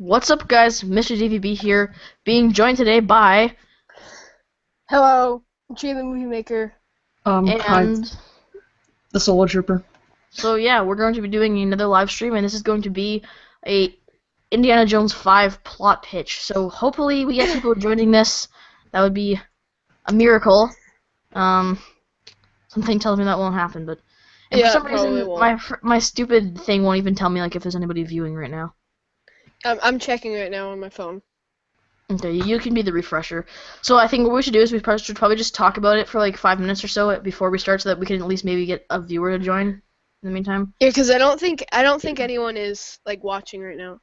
What's up, guys? MrDVB here, being joined today by Hello, JTheMovieMaker. Hi, and the Solo Trooper. so yeah, we're going to be doing another live stream, and this is going to be a Indiana Jones 5 plot pitch. So hopefully we get people joining this. That would be a miracle. Something tells me that won't happen, but for some reason my stupid thing won't even tell me like if there's anybody viewing right now. I'm checking right now on my phone. Okay, you can be the refresher. So I think what we should do is we should probably just talk about it for like 5 minutes or so before we start, so that we can at least maybe get a viewer to join in the meantime. Yeah, because I don't think anyone is like watching right now.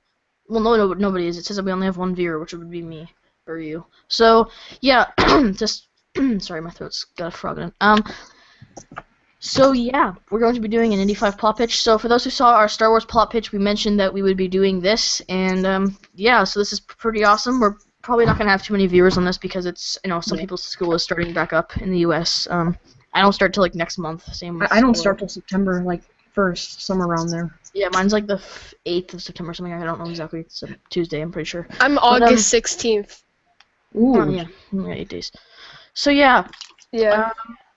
Well, no, nobody is. It says that we only have one viewer, which would be me or you. So yeah, just sorry, my throat's got a frog in it. So yeah, we're going to be doing an Indy 5 plot pitch. So for those who saw our Star Wars plot pitch, we mentioned that we would be doing this, and yeah, so this is pretty awesome. We're probably not gonna have too many viewers on this because it's, you know, some people's school is starting back up in the U.S. I don't start till like next month. Same. I don't start till September, like 1st, somewhere around there. Yeah, mine's like the 8th of September or something. I don't know exactly. It's a Tuesday, I'm pretty sure. I'm August 16th. Ooh. Oh, yeah, 8 days. So yeah. Yeah.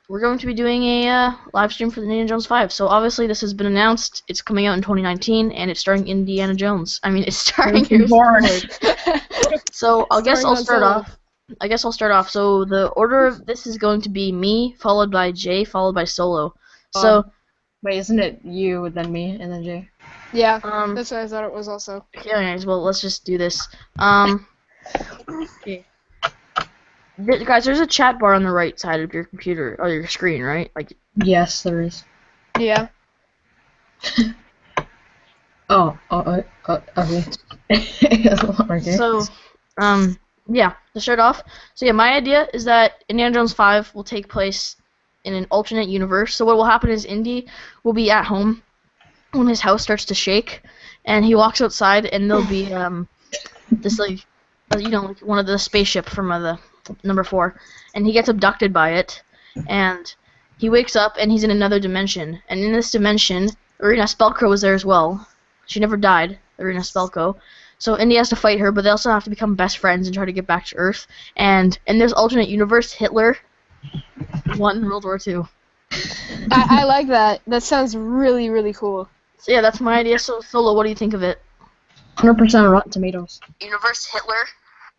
We're going to be doing a live stream for the Indiana Jones 5. So obviously this has been announced. It's coming out in 2019, and it's starring Indiana Jones. I mean, it's starring So I guess I'll start off. So the order of this is going to be me, followed by Jay, followed by Solo. So wait, isn't it you, then me, and then Jay? Yeah. That's what I thought it was also. yeah, anyways, well, let's just do this. Okay. Guys, there's a chat bar on the right side of your computer or your screen, right? Like. Yes, there is. Yeah. Okay. Okay. So, yeah, to start off, so yeah, my idea is that Indiana Jones 5 will take place in an alternate universe. So what will happen is Indy will be at home when his house starts to shake, and he walks outside, and there'll be this like, you know, like one of the spaceship from the number 4, and he gets abducted by it, and he wakes up, and he's in another dimension, and in this dimension, Irina Spelko was there as well. She never died, Irina Spelko. So Indy has to fight her, but they also have to become best friends and try to get back to Earth. And in this alternate universe, Hitler won World War II. I like that. That sounds really, really cool. So yeah, that's my idea. So Solo, what do you think of it? 100% Rotten Tomatoes. Universe Hitler.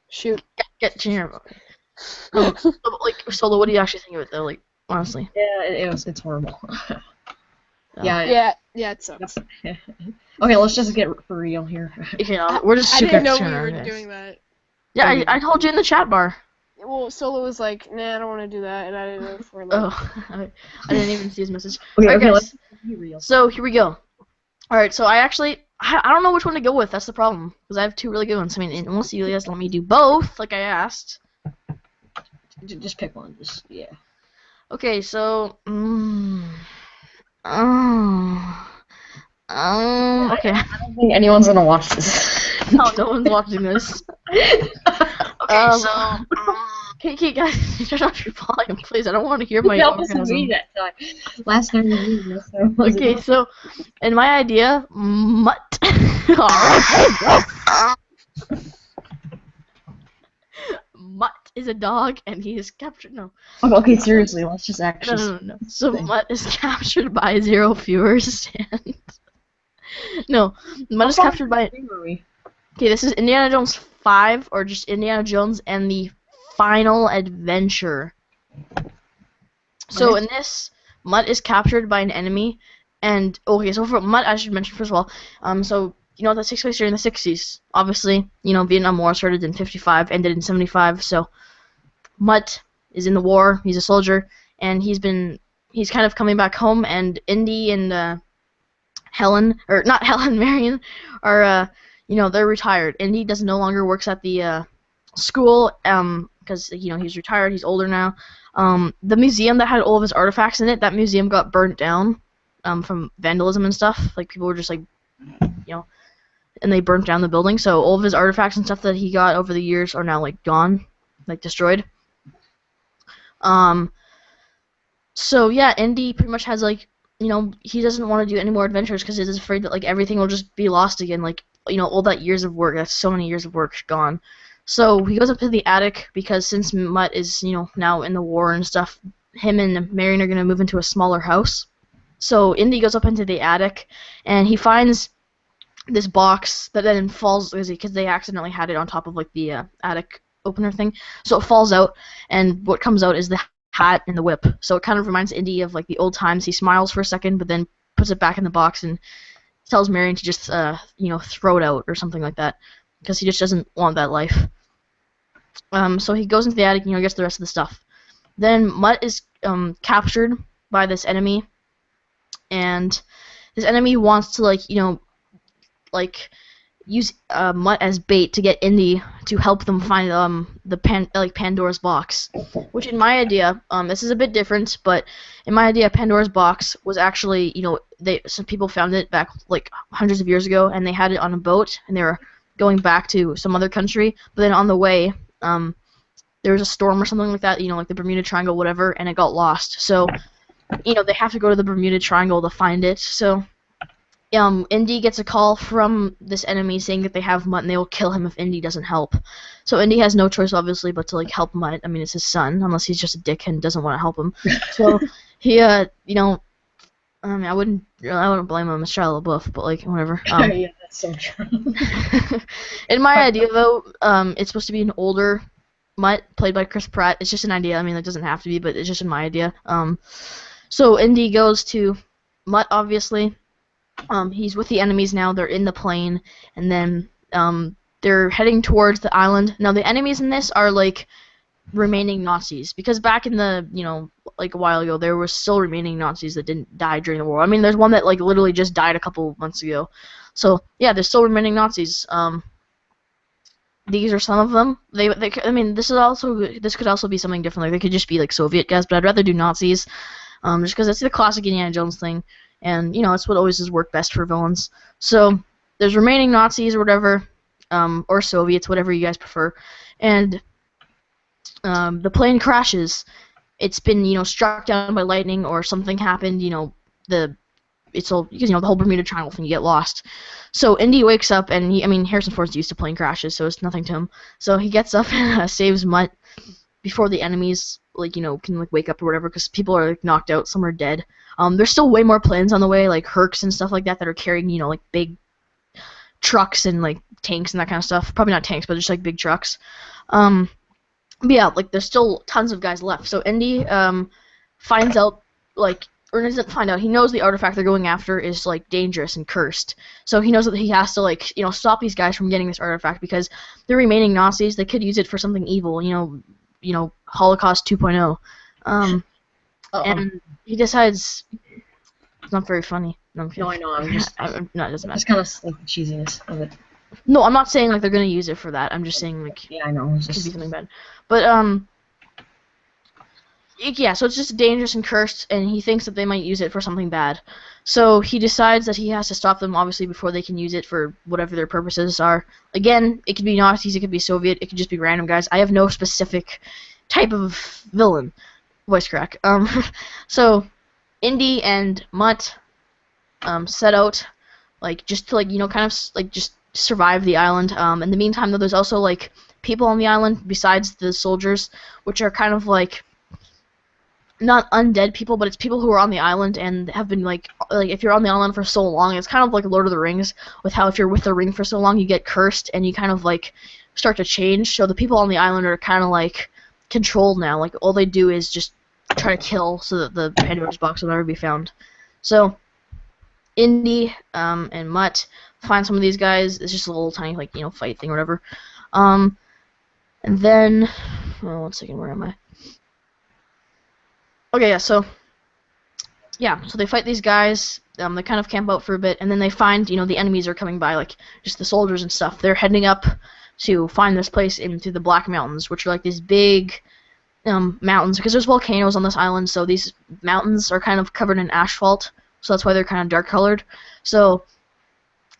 Shoot. Get Junior. Like Solo, what do you actually think of it though? Like honestly. Yeah, it's horrible. Yeah, it sucks. Okay, let's just get for real here. Yeah, we're just. I didn't know we were doing that. Yeah, I told you in the chat bar. Well, Solo was like, nah, I don't want to do that, and I didn't know before. I didn't even see his message. Okay, Alright, guys. let's be real. So here we go. Alright, so I don't know which one to go with. That's the problem, because I have 2 really good ones. I mean, unless you guys let me do both, like I asked. Just pick one. Yeah. Okay, so okay. I don't think anyone's gonna watch this. No one's watching this. Okay, so okay, guys, turn off your volume, please. I don't want to hear my orgasm. Last time you did this. Okay, so, and my idea, Mutt. Mutt is a dog, and he is captured. No. Okay, seriously, let's just actually. No. So Mutt is captured by 0 viewers, and no, Mutt is captured by. Okay, this is Indiana Jones 5, or just Indiana Jones and the Final Adventure. So in this, Mutt is captured by an enemy, and okay, so for Mutt, I should mention first of all, so you know that takes place during the 60s. Obviously, you know, Vietnam War started in 55, ended in 75. So Mutt is in the war. He's a soldier, and he's kind of coming back home. And Indy and Marion are you know, they're retired. Indy no longer works at the school because you know he's retired. He's older now. The museum that had all of his artifacts in it, that museum got burnt down from vandalism and stuff. Like people were just like, you know, and they burnt down the building. So all of his artifacts and stuff that he got over the years are now like gone, like destroyed. So yeah, Indy pretty much has like, you know, he doesn't want to do any more adventures because he's afraid that like everything will just be lost again. Like all that years of work. That's so many years of work gone. So he goes up to the attic because since Mutt is now in the war and stuff, him and Marion are gonna move into a smaller house. So Indy goes up into the attic and he finds this box that then falls because they accidentally had it on top of like the attic opener thing. So it falls out, and what comes out is the hat and the whip. So it kind of reminds Indy of like the old times. He smiles for a second, but then puts it back in the box and tells Marion to just throw it out or something like that because he just doesn't want that life. So he goes into the attic, gets the rest of the stuff. Then Mutt is captured by this enemy, and this enemy wants to use Mutt as bait to get Indy to help them find Pandora's box. Which in my idea, this is a bit different, but in my idea, Pandora's box was actually some people found it back like hundreds of years ago, and they had it on a boat, and they were going back to some other country. But then on the way, there was a storm or something like that, like the Bermuda Triangle, whatever, and it got lost. So, they have to go to the Bermuda Triangle to find it. So, Indy gets a call from this enemy saying that they have Mutt and they will kill him if Indy doesn't help. So Indy has no choice, obviously, but to help Mutt. I mean, it's his son, unless he's just a dickhead and doesn't want to help him. So he, I wouldn't blame him. It's Shia LaBeouf, but whatever. Yeah, that's so true. In my idea, though, it's supposed to be an older Mutt played by Chris Pratt. It's just an idea. I mean, it doesn't have to be, but it's just in my idea. So Indy goes to Mutt, obviously. He's with the enemies now. They're in the plane, and then they're heading towards the island. Now, the enemies in this are remaining Nazis, because back in the a while ago, there were still remaining Nazis that didn't die during the war. I mean, there's one that literally just died a couple months ago. So yeah, there's still remaining Nazis. These are some of them. I mean, this could also be something different. They could just be Soviet guys, but I'd rather do Nazis, just because that's the classic Indiana Jones thing, and it's what always has worked best for villains. So there's remaining Nazis or whatever, or Soviets, whatever you guys prefer, and the plane crashes. It's been struck down by lightning or something happened. The whole Bermuda Triangle thing, you get lost. So Indy wakes up, and Harrison Ford's used to plane crashes, so it's nothing to him. So he gets up and saves Mutt before the enemies can wake up or whatever, because people are knocked out, some are dead. There's still way more planes on the way, Hercs and stuff like that are carrying big trucks and tanks and that kind of stuff. Probably not tanks, but just big trucks. But yeah, there's still tons of guys left. So Indy finds out or doesn't find out. He knows the artifact they're going after is dangerous and cursed. So he knows that he has to stop these guys from getting this artifact, because the remaining Nazis, they could use it for something evil. Holocaust 2.0. And he decides it's not very funny. No, I know. I'm just. No, it doesn't matter. It's kind of the cheesiness of it. No, I'm not saying they're gonna use it for that. I'm just saying Yeah, I know. It could be something bad. But yeah, so it's just dangerous and cursed, and he thinks that they might use it for something bad. So he decides that he has to stop them, obviously, before they can use it for whatever their purposes are. Again, it could be Nazis, it could be Soviet, it could just be random guys. I have no specific type of villain. Voice crack. So Indy and Mutt set out, just to kind of just survive the island. In the meantime, though, there's also people on the island besides the soldiers, which are kind of not undead people, but it's people who are on the island and have been if you're on the island for so long, it's kind of like Lord of the Rings, with how if you're with the ring for so long, you get cursed and you kind of start to change. So the people on the island are kind of controlled now. All they do is just try to kill so that the Pandora's box will never be found. So Indy and Mutt find some of these guys. It's just a little tiny fight thing or whatever. And then 1 second, where am I? Okay, yeah, so they fight these guys, they kind of camp out for a bit, and then they find, the enemies are coming by, just the soldiers and stuff. They're heading up to find this place into the Black Mountains, which are these big mountains, because there's volcanoes on this island, so these mountains are kind of covered in asphalt, so that's why they're kind of dark colored. So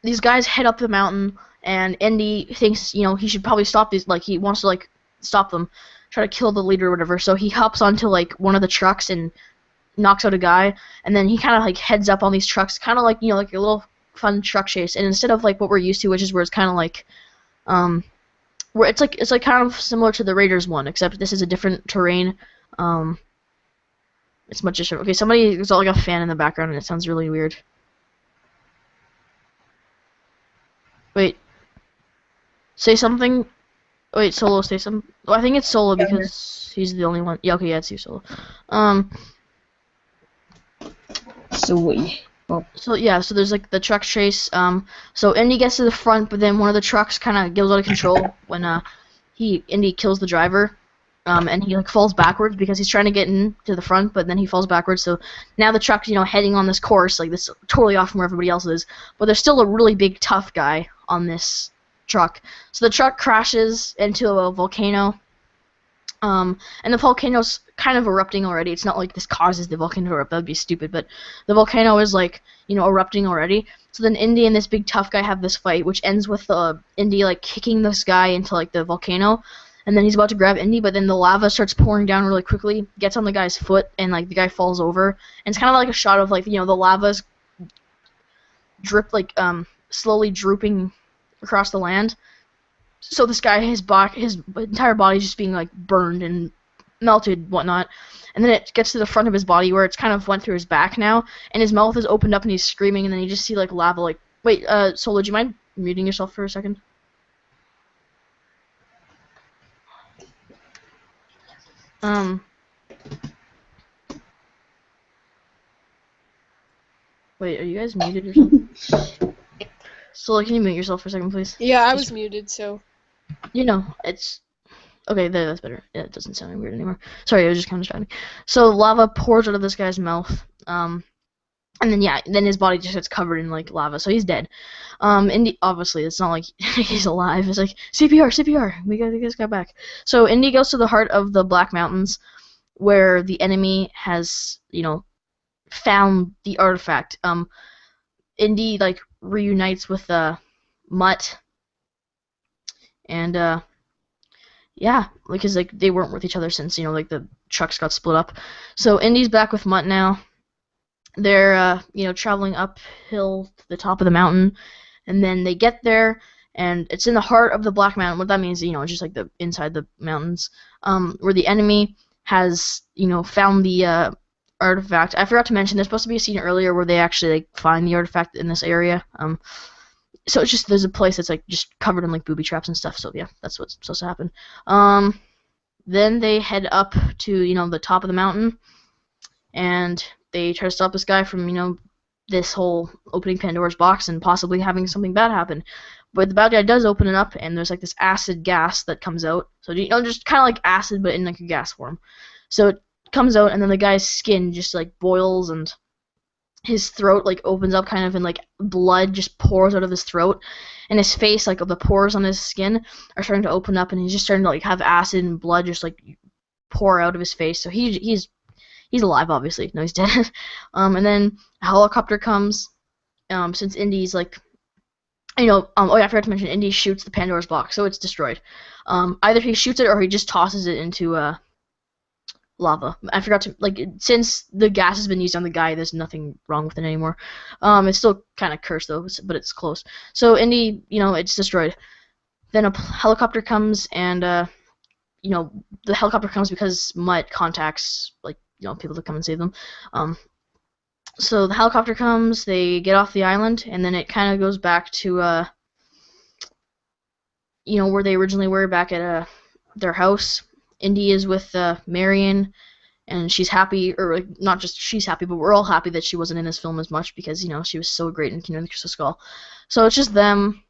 these guys head up the mountain, and Indy thinks, he should probably stop these, he wants to, stop them, try to kill the leader or whatever, so he hops onto, one of the trucks and knocks out a guy, and then he kind of, heads up on these trucks, kind of like a little fun truck chase, and instead of like what we're used to, which is where it's kind of like where it's like kind of similar to the Raiders one, except this is a different terrain. It's much different. Okay, there's like a fan in the background, and it sounds really weird. Wait, say something. Wait, Solo, say something. Oh, I think it's Solo because he's the only one. Yeah, okay, yeah, it's you, Solo. Sweet. Well, So yeah, so there's like the truck chase. So Indy gets to the front, but then one of the trucks kind of goes out of control when Indy kills the driver. And he like falls backwards because he's trying to get into the front, but then he falls backwards. So now the truck's heading on this course, like this totally off from where everybody else is. But there's still a really big tough guy on this truck. So the truck crashes into a volcano. And the volcano's kind of erupting already. It's not like this causes the volcano to erupt. That'd be stupid. But the volcano is like erupting already. So then Indy and this big tough guy have this fight, which ends with Indy like kicking this guy into like the volcano. And then he's about to grab Indy, but then the lava starts pouring down really quickly, gets on the guy's foot, and like the guy falls over. And it's kind of like a shot of like the lava's drip like slowly drooping across the land. So this guy, his entire body is just being like burned and melted, whatnot. And then it gets to the front of his body where it's kind of went through his back now, and his mouth is opened up and he's screaming. And then you just see like lava. Like, wait, Solo, do you mind muting yourself for a second? Wait, are you guys muted or something? Solo, can you mute yourself for a second, please? Yeah, I was muted, so. It's... Okay, that's better. Yeah, it doesn't sound weird anymore. Sorry, it was just kind of distracting. So, lava pours out of this guy's mouth. And then his body just gets covered in, like, lava, so he's dead. Indy, obviously, it's not like he's alive. It's like, CPR, we got this guy back. So, Indy goes to the heart of the Black Mountains, where the enemy has, found the artifact. Indy, like, reunites with, Mutt, and, yeah, because, like, they weren't with each other since, like, the trucks got split up. So, Indy's back with Mutt now. They're, traveling uphill to the top of the mountain, and then they get there, and it's in the heart of the Black Mountain. What that means, just like the inside the mountains, where the enemy has, found the artifact. I forgot to mention there's supposed to be a scene earlier where they actually like find the artifact in this area. So it's just there's a place that's like just covered in like booby traps and stuff. So yeah, that's what's supposed to happen. Then they head up to the top of the mountain, and they try to stop this guy from this whole opening Pandora's box and possibly having something bad happen. But the bad guy does open it up, and there's like this acid gas that comes out. So just kind of like acid, but in like a gas form. So it comes out, and then the guy's skin just like boils, and his throat like opens up kind of, and like blood just pours out of his throat, and his face, like the pores on his skin are starting to open up, and he's just starting to like have acid and blood just like pour out of his face. So he's alive, obviously. No, he's dead. And then a helicopter comes. Since Indy's like, oh yeah, I forgot to mention, Indy shoots the Pandora's box, so it's destroyed. Either he shoots it or he just tosses it into lava. I forgot to, like, since the gas has been used on the guy, there's nothing wrong with it anymore. It's still kind of cursed though, but it's close. So Indy, it's destroyed. Then a helicopter comes, and the helicopter comes because Mutt contacts like people to come and save them. So the helicopter comes, they get off the island, and then it kind of goes back to where they originally were, back at their house. Indy is with Marion, and she's happy, or like, not just she's happy, but we're all happy that she wasn't in this film as much because she was so great in Kingdom of the Crystal Skull. So it's just them,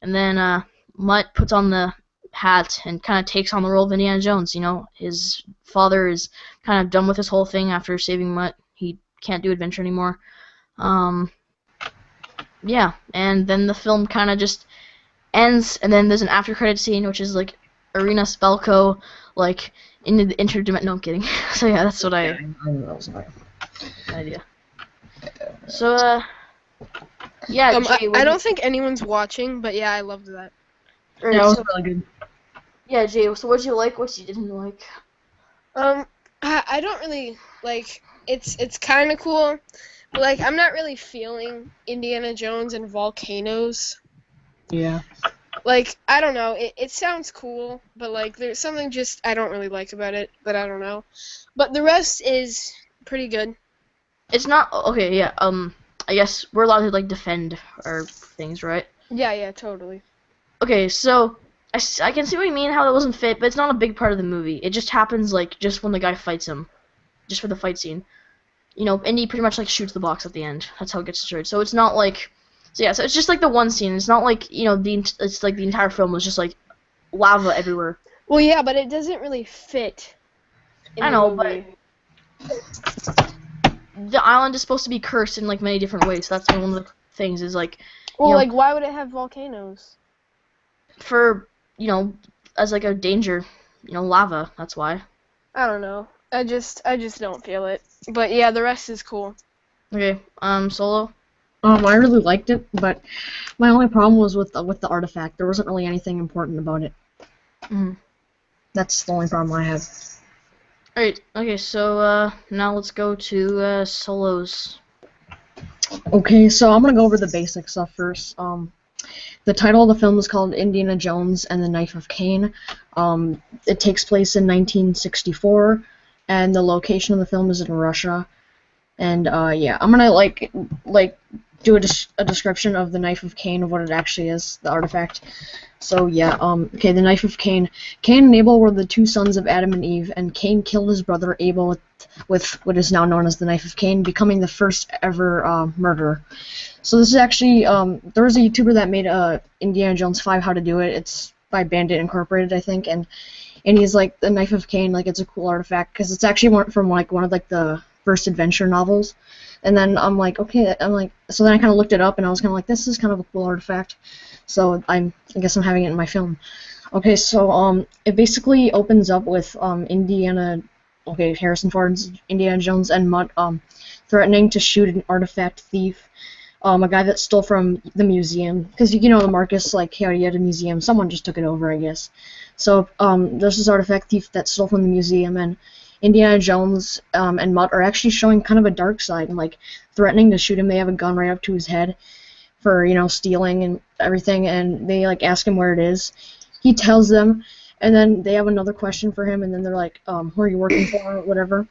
and then Mutt puts on the hat and kind of takes on the role of Indiana Jones. His father is kind of done with this whole thing after saving Mutt. He can't do adventure anymore. Yeah, and then the film kind of just ends, and then there's an after credit scene, which is like Irina Spalko, like into the interdimensional. No, I'm kidding. So yeah, that's what I idea. So yeah. Jay, I don't think anyone's watching, but yeah, I loved that. Yeah, it was really good. Yeah, Jay. So what did you like? What you didn't like? I don't really like. It's kind of cool, Like, I'm not really feeling Indiana Jones and volcanoes. Yeah. Like, I don't know, it sounds cool, but, like, there's something just I don't really like about it, but I don't know. But the rest is pretty good. It's not okay. Yeah. I guess we're allowed to like defend our things, right? Yeah, totally. Okay, so I can see what you mean, how it wasn't fit, but it's not a big part of the movie. It just happens like just when the guy fights him, just for the fight scene. You know, and he pretty much like shoots the box at the end. That's how it gets destroyed. So it's not like, so yeah, so it's just like the one scene. It's not like it's like the entire film was just like lava everywhere. Well, yeah, but it doesn't really fit in I the know, movie. but the island is supposed to be cursed in like many different ways. So that's one of the things is like, Well, you know, like, why would it have volcanoes? for as like a danger, lava. That's why. I don't know. I just don't feel it. But yeah, the rest is cool. Okay, Solo. I really liked it, but my only problem was with the artifact. There wasn't really anything important about it. Mhm. That's the only problem I have. Alright, okay, so now let's go to Solo's. Okay, so I'm gonna go over the basic stuff first. The title of the film is called Indiana Jones and the Knife of Cain. It takes place in 1964, and the location of the film is in Russia. And yeah, I'm gonna like do a description of the Knife of Cain, of what it actually is, the artifact. So yeah, okay, the Knife of Cain. Cain and Abel were the two sons of Adam and Eve, and Cain killed his brother Abel with what is now known as the Knife of Cain, becoming the first ever murderer. So this is actually, there was a YouTuber that made Indiana Jones 5 How to Do It. It's by Bandit Incorporated, I think, and he's like, the Knife of Cain, like, it's a cool artifact, because it's actually from like one of like the first adventure novels. And then I'm like, okay, so then I kind of looked it up, and I was kind of like, this is kind of a cool artifact. So I guess I'm having it in my film. Okay, so it basically opens up with Harrison Ford's Indiana Jones and Mutt threatening to shoot an artifact thief, a guy that stole from the museum, because the Marcus Marietta Museum, someone just took it over, I guess. So there's this artifact thief that stole from the museum, and Indiana Jones and Mutt are actually showing kind of a dark side and like threatening to shoot him. They have a gun right up to his head for stealing and everything, and they like ask him where it is. He tells them, and then they have another question for him, and then they're like, who are you working for, or whatever.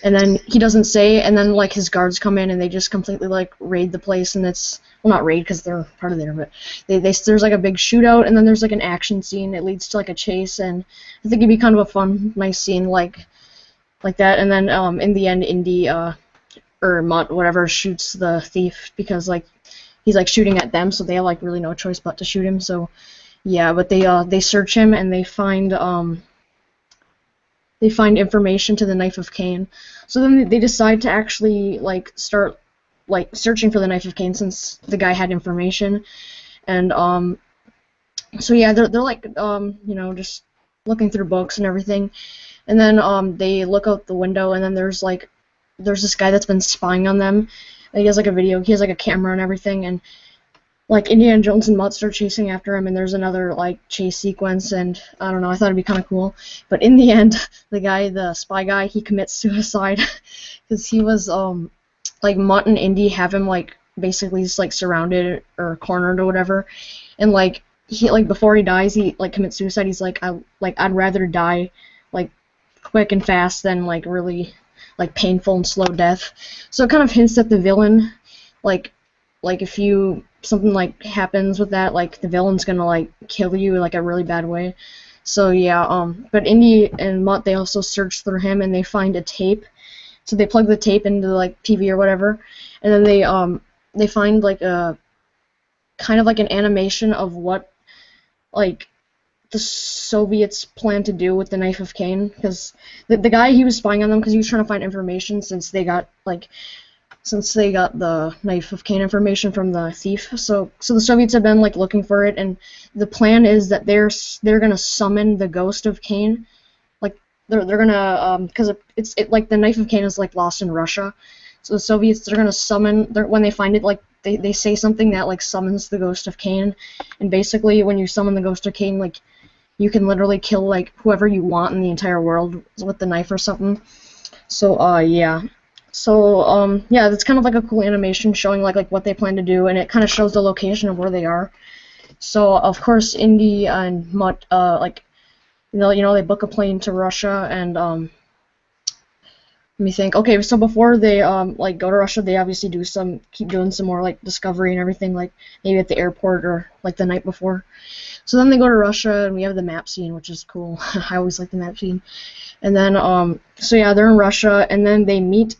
And then he doesn't say, and then like his guards come in and they just completely like raid the place, and it's, well, not raid because they're part of there, but there's like a big shootout, and then there's like an action scene. It leads to like a chase, and I think it'd be kind of a fun, nice scene like that. And then in the end, Indy or Mutt, whatever, shoots the thief because like he's like shooting at them, so they have like really no choice but to shoot him. So yeah, but they search him and they find information to the Knife of Cain. So then they decide to actually like start like searching for the Knife of Cain since the guy had information. And so yeah, they're like just looking through books and everything. And then they look out the window, and then there's this guy that's been spying on them. And he has like a video, he has like a camera and everything, and like Indiana Jones and Mutt start chasing after him, and there's another like chase sequence, and I don't know, I thought it'd be kind of cool. But in the end, the spy guy, he commits suicide because he was like Mutt and Indy have him like basically just like surrounded or cornered or whatever, and like he like before he dies, he like commits suicide. He's like, I'd rather die like quick and fast than like really like painful and slow death. So it kind of hints at the villain, like if something like happens with that, like the villain's gonna like kill you like a really bad way. So yeah, but Indy and Mutt, they also search through him and they find a tape. So they plug the tape into like TV or whatever, and then they find like a kind of like an animation of what like the Soviets plan to do with the Knife of Cain, because the guy, he was spying on them because he was trying to find information since they got the Knife of Cain information from the thief. So the Soviets have been like looking for it, and the plan is that they're gonna summon the ghost of Cain. Like they're gonna because it's like the Knife of Cain is like lost in Russia. So the Soviets, they're gonna summon when they find it, like they say something that like summons the ghost of Cain, and basically when you summon the ghost of Cain, like you can literally kill like whoever you want in the entire world with the knife or something. So yeah. So yeah, it's kind of like a cool animation showing like what they plan to do, and it kind of shows the location of where they are. So of course, Indy and Mutt like they book a plane to Russia, and let me think. Okay, so before they like go to Russia, they obviously keep doing some more like discovery and everything, like maybe at the airport or like the night before. So then they go to Russia, and we have the map scene, which is cool. I always like the map scene. And then so yeah, they're in Russia, and then they meet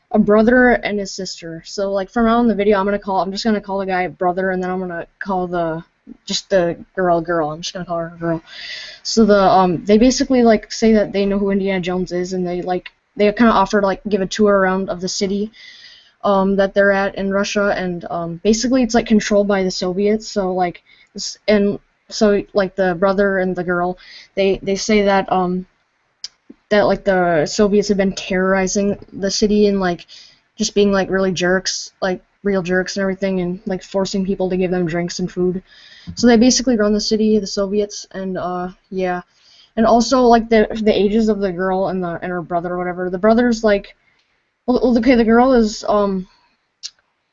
a brother and his sister. So like from now on in the video, I'm just gonna call the guy brother, and then I'm gonna call the girl. I'm just gonna call her girl. So they basically like say that they know who Indiana Jones is, and they kind of offer to like give a tour around of the city that they're at in Russia, and basically it's like controlled by the Soviets. So like like the brother and the girl, they say that that like the Soviets have been terrorizing the city and like just being like really jerks, like real jerks and everything, and like forcing people to give them drinks and food. So they basically run the city, the Soviets, and yeah. And also like the ages of the girl and her brother or whatever. The brother's like, well, okay, the girl is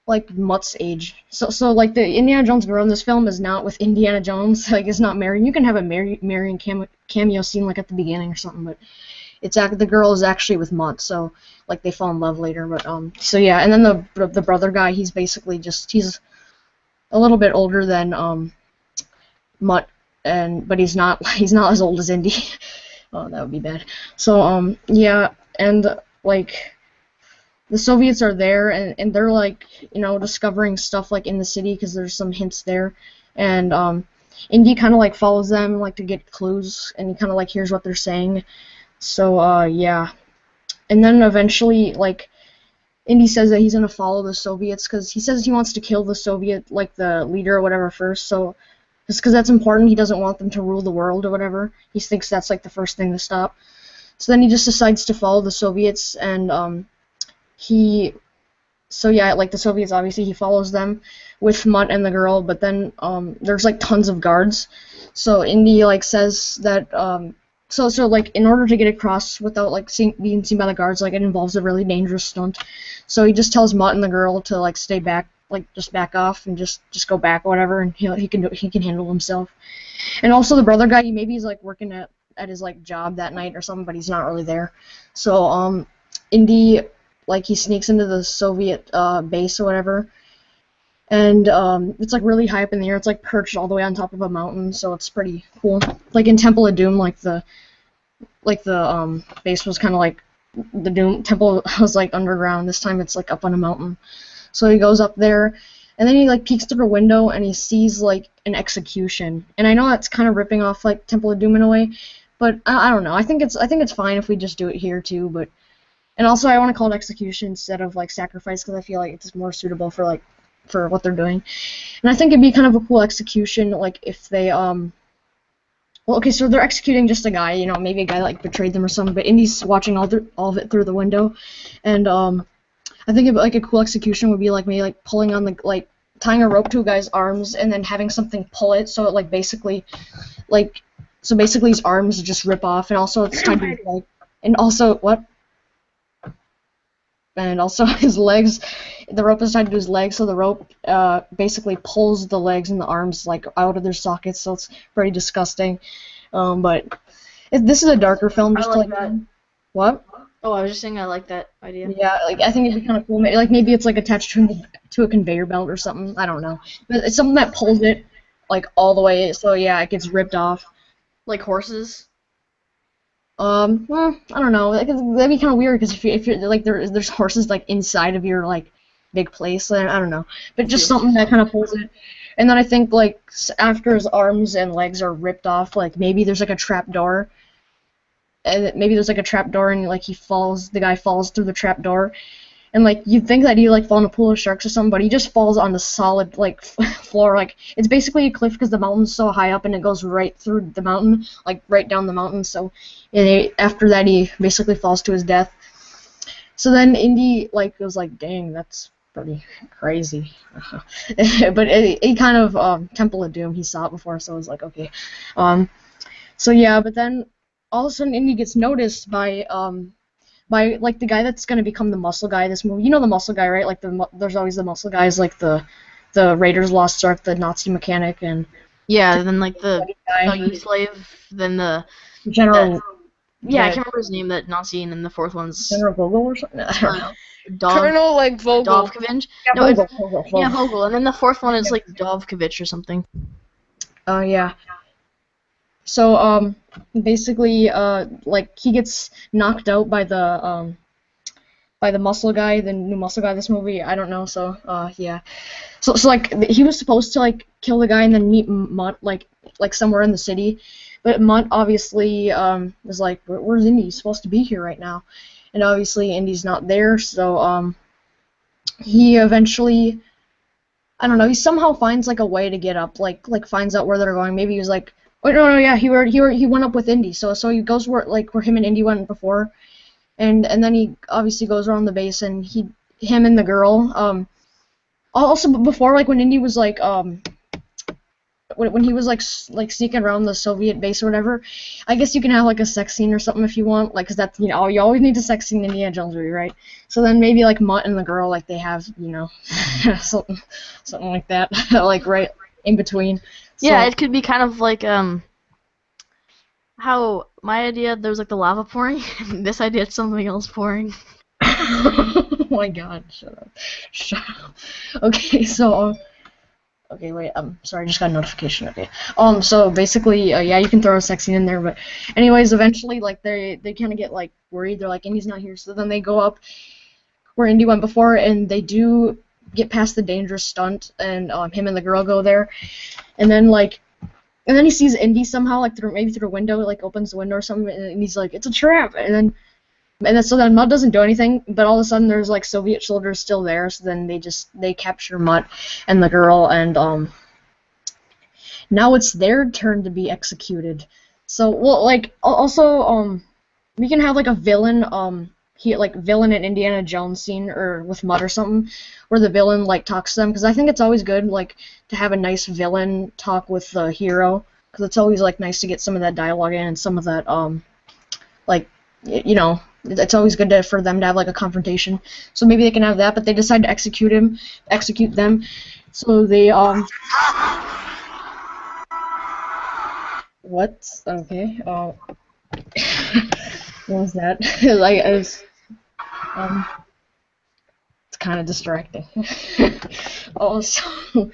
like Mutt's age. So like the Indiana Jones girl in this film is not with Indiana Jones. Like is not married. You can have a marrying cameo scene like at the beginning or something, but the girl is actually with Mutt. So like they fall in love later. But so yeah, and then the brother guy, he's basically he's a little bit older than Mutt. But he's not as old as Indy. Oh, that would be bad. So yeah, and like the Soviets are there, and they're like discovering stuff like in the city because there's some hints there, and Indy kind of like follows them like to get clues, and he kind of like hears what they're saying. So yeah, and then eventually like Indy says that he's gonna follow the Soviets because he says he wants to kill the Soviet like the leader or whatever first. So just because that's important, he doesn't want them to rule the world or whatever. He thinks that's like the first thing to stop. So then he just decides to follow the Soviets, and so yeah, like the Soviets, obviously he follows them with Mutt and the girl, but then there's like tons of guards. So Indy like says that so like in order to get across without like being seen by the guards, like it involves a really dangerous stunt. So he just tells Mutt and the girl to like stay back. Like just back off and just go back or whatever, and he can handle himself. And also the brother guy, maybe he's like working at his like job that night or something, but he's not really there. So Indy like he sneaks into the Soviet base or whatever, and it's like really high up in the air. It's like perched all the way on top of a mountain, so it's pretty cool. Like in Temple of Doom, like the base was kind of like the Doom Temple was like underground. This time it's like up on a mountain. So he goes up there, and then he like peeks through a window and he sees like an execution. And I know that's kind of ripping off like Temple of Doom in a way, but I don't know. I think it's fine if we just do it here too. But and also I want to call it execution instead of like sacrifice because I feel like it's more suitable for what they're doing. And I think it'd be kind of a cool execution like if they well, okay, so they're executing just a guy, maybe a guy like betrayed them or something. But Indy's watching all of it through the window, and I think like a cool execution would be like maybe like pulling on tying a rope to a guy's arms and then having something pull it so it like basically his arms just rip off, and also it's tied to his leg, and also his legs. The rope is tied to his legs, so the rope basically pulls the legs and the arms like out of their sockets, so it's pretty disgusting. But this is a darker film. Just I like that. What? Oh, I was just saying I like that idea. Yeah, like I think it'd be kind of cool. Like maybe it's like attached to a conveyor belt or something. I don't know, but it's something that pulls it like all the way. So yeah, it gets ripped off. Like horses. Well, I don't know. That'd be kind of weird because if you're like there's horses like inside of your like big place. I don't know, but just something that kind of pulls it. And then I think like after his arms and legs are ripped off, like maybe there's like a trap door. And maybe there's like a trap door, and like the guy falls through the trap door, and like you'd think that he'd like fall in a pool of sharks or something, but he just falls on the solid like floor. Like it's basically a cliff because the mountain's so high up and it goes right through the mountain, like right down the mountain. So after that he basically falls to his death. So then Indy like was like, dang, that's pretty crazy. But it kind of Temple of Doom, he saw it before, so I was like, okay. So yeah, but then all of a sudden Indy gets noticed by by like the guy that's gonna become the muscle guy this movie. You know the muscle guy, right? Like there's always the muscle guys, like the Raiders Lost Ark, the Nazi mechanic, and Yeah, then like the guy. youth slave, then the General yeah, I can't remember his name, that Nazi, and then the fourth one's General Vogel or something. I don't know. Colonel like Vogel. Dovkovich. Yeah, No, Vogel. yeah, Vogel, and then the fourth one is like Dovkovich or something. Yeah. So basically like he gets knocked out by the muscle guy, the new muscle guy this movie. I don't know. So yeah. So like he was supposed to like kill the guy and then meet Mutt like somewhere in the city, but Mutt obviously was like, where's Indy? He's supposed to be here right now, and obviously Indy's not there. So he eventually, I don't know, he somehow finds like a way to get up, like finds out where they're going. Maybe he was like, oh no, yeah, he went up with Indy. So he goes where him and Indy went before, and then he obviously goes around the base, and him and the girl. Also before, like when Indy was like when he was like sneaking around the Soviet base or whatever, I guess you can have like a sex scene or something if you want, like, 'cause that's, you know, you always need a sex scene in Indiana Jones movie, right? So then maybe like Mutt and the girl, like they have, you know, something like that, like right in between. So, Yeah, it could be kind of like how my idea there was like the lava pouring, and this idea it's something else pouring. oh my God, shut up. Okay, so okay, wait, sorry, I just got a notification. Okay. So basically, yeah, you can throw a sex scene in there, but anyways, eventually, like, they kind of get, like, worried. They're like, Indy's not here, so then they go up where Indy went before, and they do get past the dangerous stunt, and him and the girl go there, and then, like, and then he sees Indy somehow, like, maybe through a window, like, opens the window or something, and he's like, it's a trap, and then so then Mutt doesn't do anything, but all of a sudden there's like Soviet soldiers still there, so then they capture Mutt and the girl, and now it's their turn to be executed. So, well, like, also we can have like a villain villain in Indiana Jones scene or with Mutt or something, where the villain like talks to them, because I think it's always good like to have a nice villain talk with the hero, because it's always like nice to get some of that dialogue in and some of that like, you know, it's always good for them to have like a confrontation. So maybe they can have that, but they decide to execute them. So they what? Okay. What was that? Like, it's kind of distracting. Also,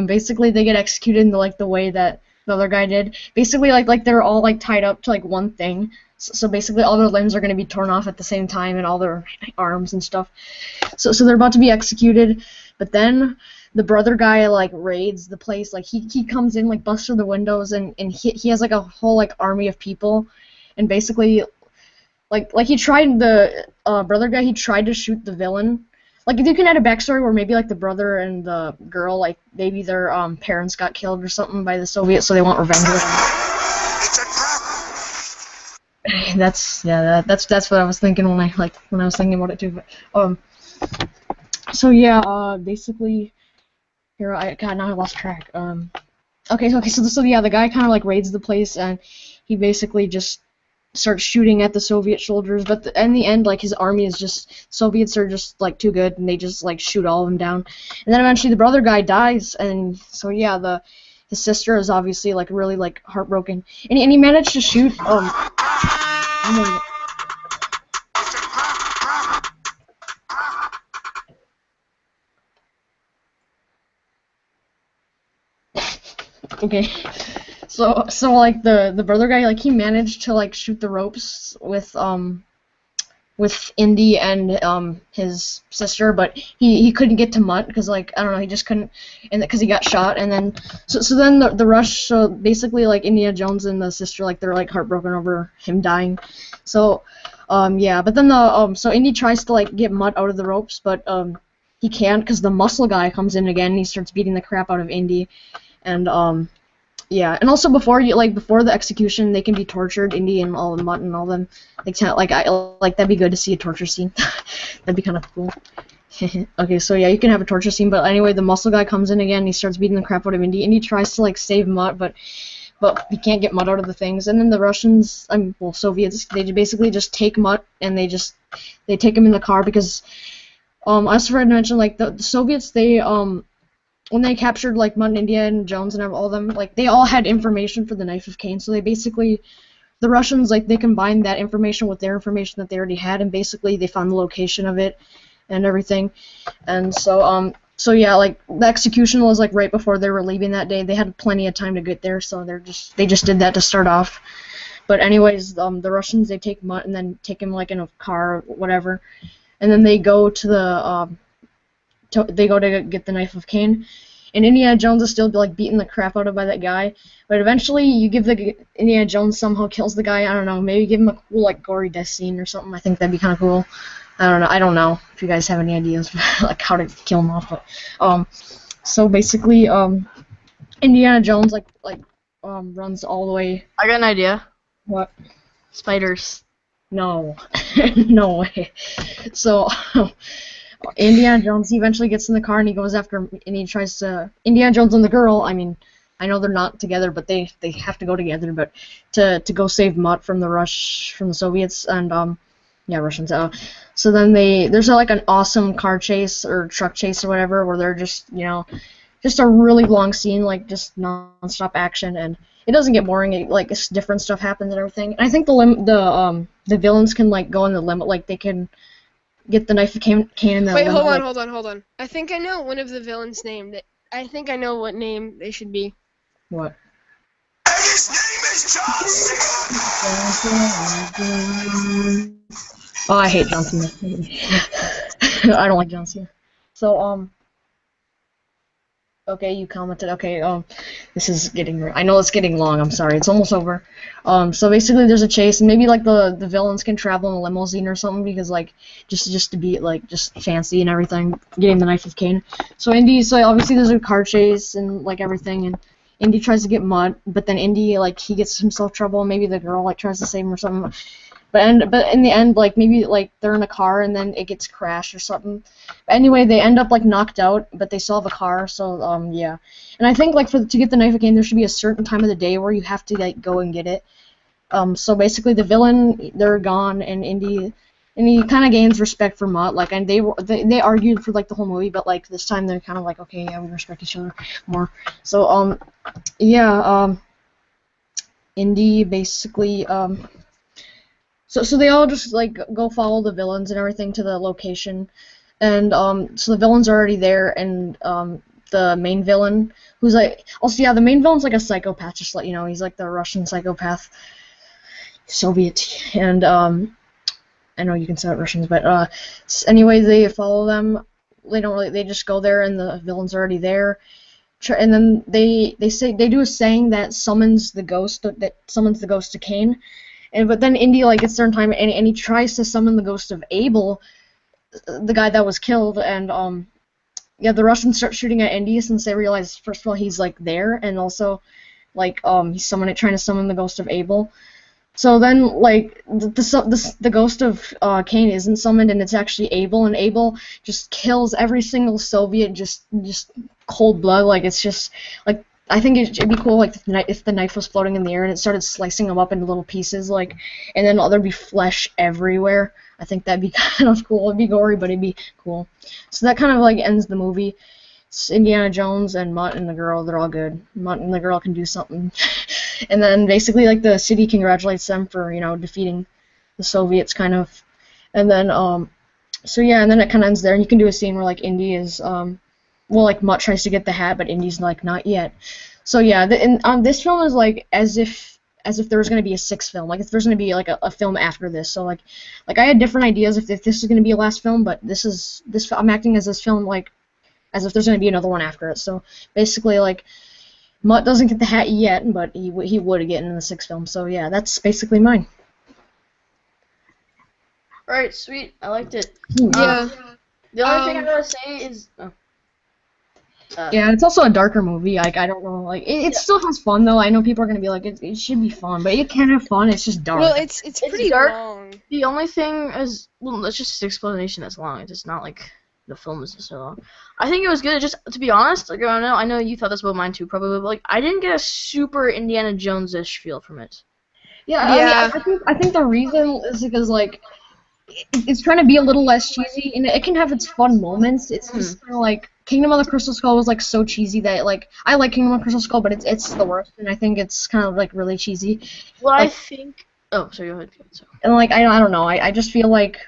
basically they get executed in the way that the other guy did. Basically, like they're all like tied up to like one thing. So basically, all their limbs are going to be torn off at the same time, and all their arms and stuff. So they're about to be executed, but then the brother guy like raids the place. Like he comes in, like busts through the windows, and he has like a whole like army of people, and basically, like he tried the brother guy. He tried to shoot the villain. Like, you can add a backstory where maybe like the brother and the girl, like maybe their parents got killed or something by the Soviets, so they want revenge or whatever. That's what I was thinking when I was thinking about it too. But so yeah, basically, here now I lost track. Okay, so yeah, the guy kind of like raids the place, and he basically just starts shooting at the Soviet soldiers. But in the end, like, his army is just, Soviets are just like too good, and they just like shoot all of them down. And then eventually the brother guy dies, and so yeah, his sister is obviously like really like heartbroken, and he managed to shoot okay, so like the brother guy, like, he managed to like shoot the ropes with Indy and his sister, but he couldn't get to Mutt because, like, I don't know, he just couldn't, and because he got shot. And then so then the rush, so basically like Indiana Jones and the sister, like, they're like heartbroken over him dying. So yeah, but then so Indy tries to like get Mutt out of the ropes, but he can't because the muscle guy comes in again and he starts beating the crap out of Indy. And yeah, and also before the execution, they can be tortured, Indy and all the Mutt and all them. Like that'd be good to see a torture scene. That'd be kind of cool. Okay, so yeah, you can have a torture scene, but anyway, the muscle guy comes in again and he starts beating the crap out of Indy. Indy tries to like save Mutt, but but you can't get Mutt out of the things. And then the Russians, well, Soviets, they basically just take Mutt and they take him in the car because, I also forgot to mention, like, the Soviets, they, when they captured, like, Mutt and India and Jones and all of them, like, they all had information for the Knife of Cain, so they basically, the Russians, like, they combined that information with their information that they already had, and basically they found the location of it and everything. And so, so yeah, like, the execution was, like, right before they were leaving that day. They had plenty of time to get there, so they just did that to start off. But anyways, the Russians, they take Mutt and then take him, like, in a car or whatever, and then they go to the, they go to get the Knife of Cain, and Indiana Jones is still like beating the crap out of by that guy. But eventually, you give Indiana Jones somehow kills the guy. I don't know. Maybe give him a cool like gory death scene or something. I think that'd be kind of cool. I don't know if you guys have any ideas like how to kill him off. But so basically, Indiana Jones runs all the way. I got an idea. What? Spiders. No, no way. So. Indiana Jones, he eventually gets in the car and he goes after him and he tries to... Indiana Jones and the girl, I mean, I know they're not together, but they have to go together, but to go save Mutt from the Soviets and, yeah, Russians. So then there's like an awesome car chase or truck chase or whatever where they're just, you know, just a really long scene, like just non-stop action, and it doesn't get boring. It's different stuff happens and everything. And I think the villains can, like, go in the limit, like, they can... get the Knife of Cain in the... Wait, hold on. I think I know one of the villains' name. I think I know what name they should be. What? And his name is John Cena! Oh, I hate John Cena. I don't like John Cena. So, okay, you commented. Okay, this is getting... I know it's getting long. I'm sorry. It's almost over. So basically there's a chase, and maybe, like, the villains can travel in a limousine or something, because, like, just to be, like, just fancy and everything, getting the Knife of Cain. So obviously there's a car chase and, like, everything, and Indy tries to get Mutt, but then Indy, like, he gets himself trouble, and maybe the girl, like, tries to save him or something. But in the end, like, maybe, like, they're in a car and then it gets crashed or something. But anyway, they end up, like, knocked out, but they still have a car, so, yeah. And I think, like, to get the Knife of Cain, there should be a certain time of the day where you have to, like, go and get it. So basically the villain, they're gone, and Indy kind of gains respect for Mutt, like, and they argued for, like, the whole movie, but, like, this time they're kind of like, okay, yeah, we respect each other more. So, yeah, Indy basically, So they all just, like, go follow the villains and everything to the location, and so the villains are already there, and the main villain, who's like, also, yeah, the main villain's like a psychopath, just to let you know. He's like the Russian psychopath, Soviet, and I know you can say Russians, but anyway, they follow them. They just go there, and the villain's already there. And then they do a saying that summons the ghost to Cain. But then Indy, like, at a certain time, and he tries to summon the ghost of Abel, the guy that was killed, and yeah, the Russians start shooting at Indy since they realize, first of all, he's, like, there, and also, like, he's trying to summon the ghost of Abel. So then, like, the ghost of Cain isn't summoned, and it's actually Abel, and Abel just kills every single Soviet, just cold blood. Like, it's just, like, I think it'd be cool, like, if the knife was floating in the air and it started slicing them up into little pieces, like, and then there'd be flesh everywhere. I think that'd be kind of cool. It'd be gory, but it'd be cool. So that kind of, like, ends the movie. It's Indiana Jones and Mutt and the girl, they're all good. Mutt and the girl can do something. And then, basically, like, the city congratulates them for, you know, defeating the Soviets, kind of. And then, so yeah, and then it kind of ends there, and you can do a scene where, like, Indy is, well, like, Mutt tries to get the hat, but Indy's like, not yet. So yeah, this film is like as if there was going to be a sixth film, like if there's going to be like a film after this. So like I had different ideas if this is going to be a last film, but I'm acting as this film like as if there's going to be another one after it. So basically, like, Mutt doesn't get the hat yet, but he would get in the sixth film. So yeah, that's basically mine. Alright, sweet. I liked it. Yeah. The only thing I gotta say is... yeah, it's also a darker movie. Like, I don't know, like, it still has fun, though. I know people are gonna be like, it should be fun, but it can have fun, it's just dark. Well, it's pretty dark. long. The only thing is... Well, it's just an explanation that's long. It's not, like, the film is so long. I think it was good. Just to be honest, like I know you thought this about mine too, probably, but like I didn't get a super Indiana Yeah, feel from it. yeah. Yeah. I think the reason is because like it's trying to be a little less cheesy, and it can have its fun moments. It's just kind of like Kingdom of the Crystal Skull was like so cheesy that like I like Kingdom of the Crystal Skull, but it's the worst, and I think it's kind of like really cheesy. Well, I Like, think. Oh, sorry. Go ahead. So. and like I don't know. I just feel like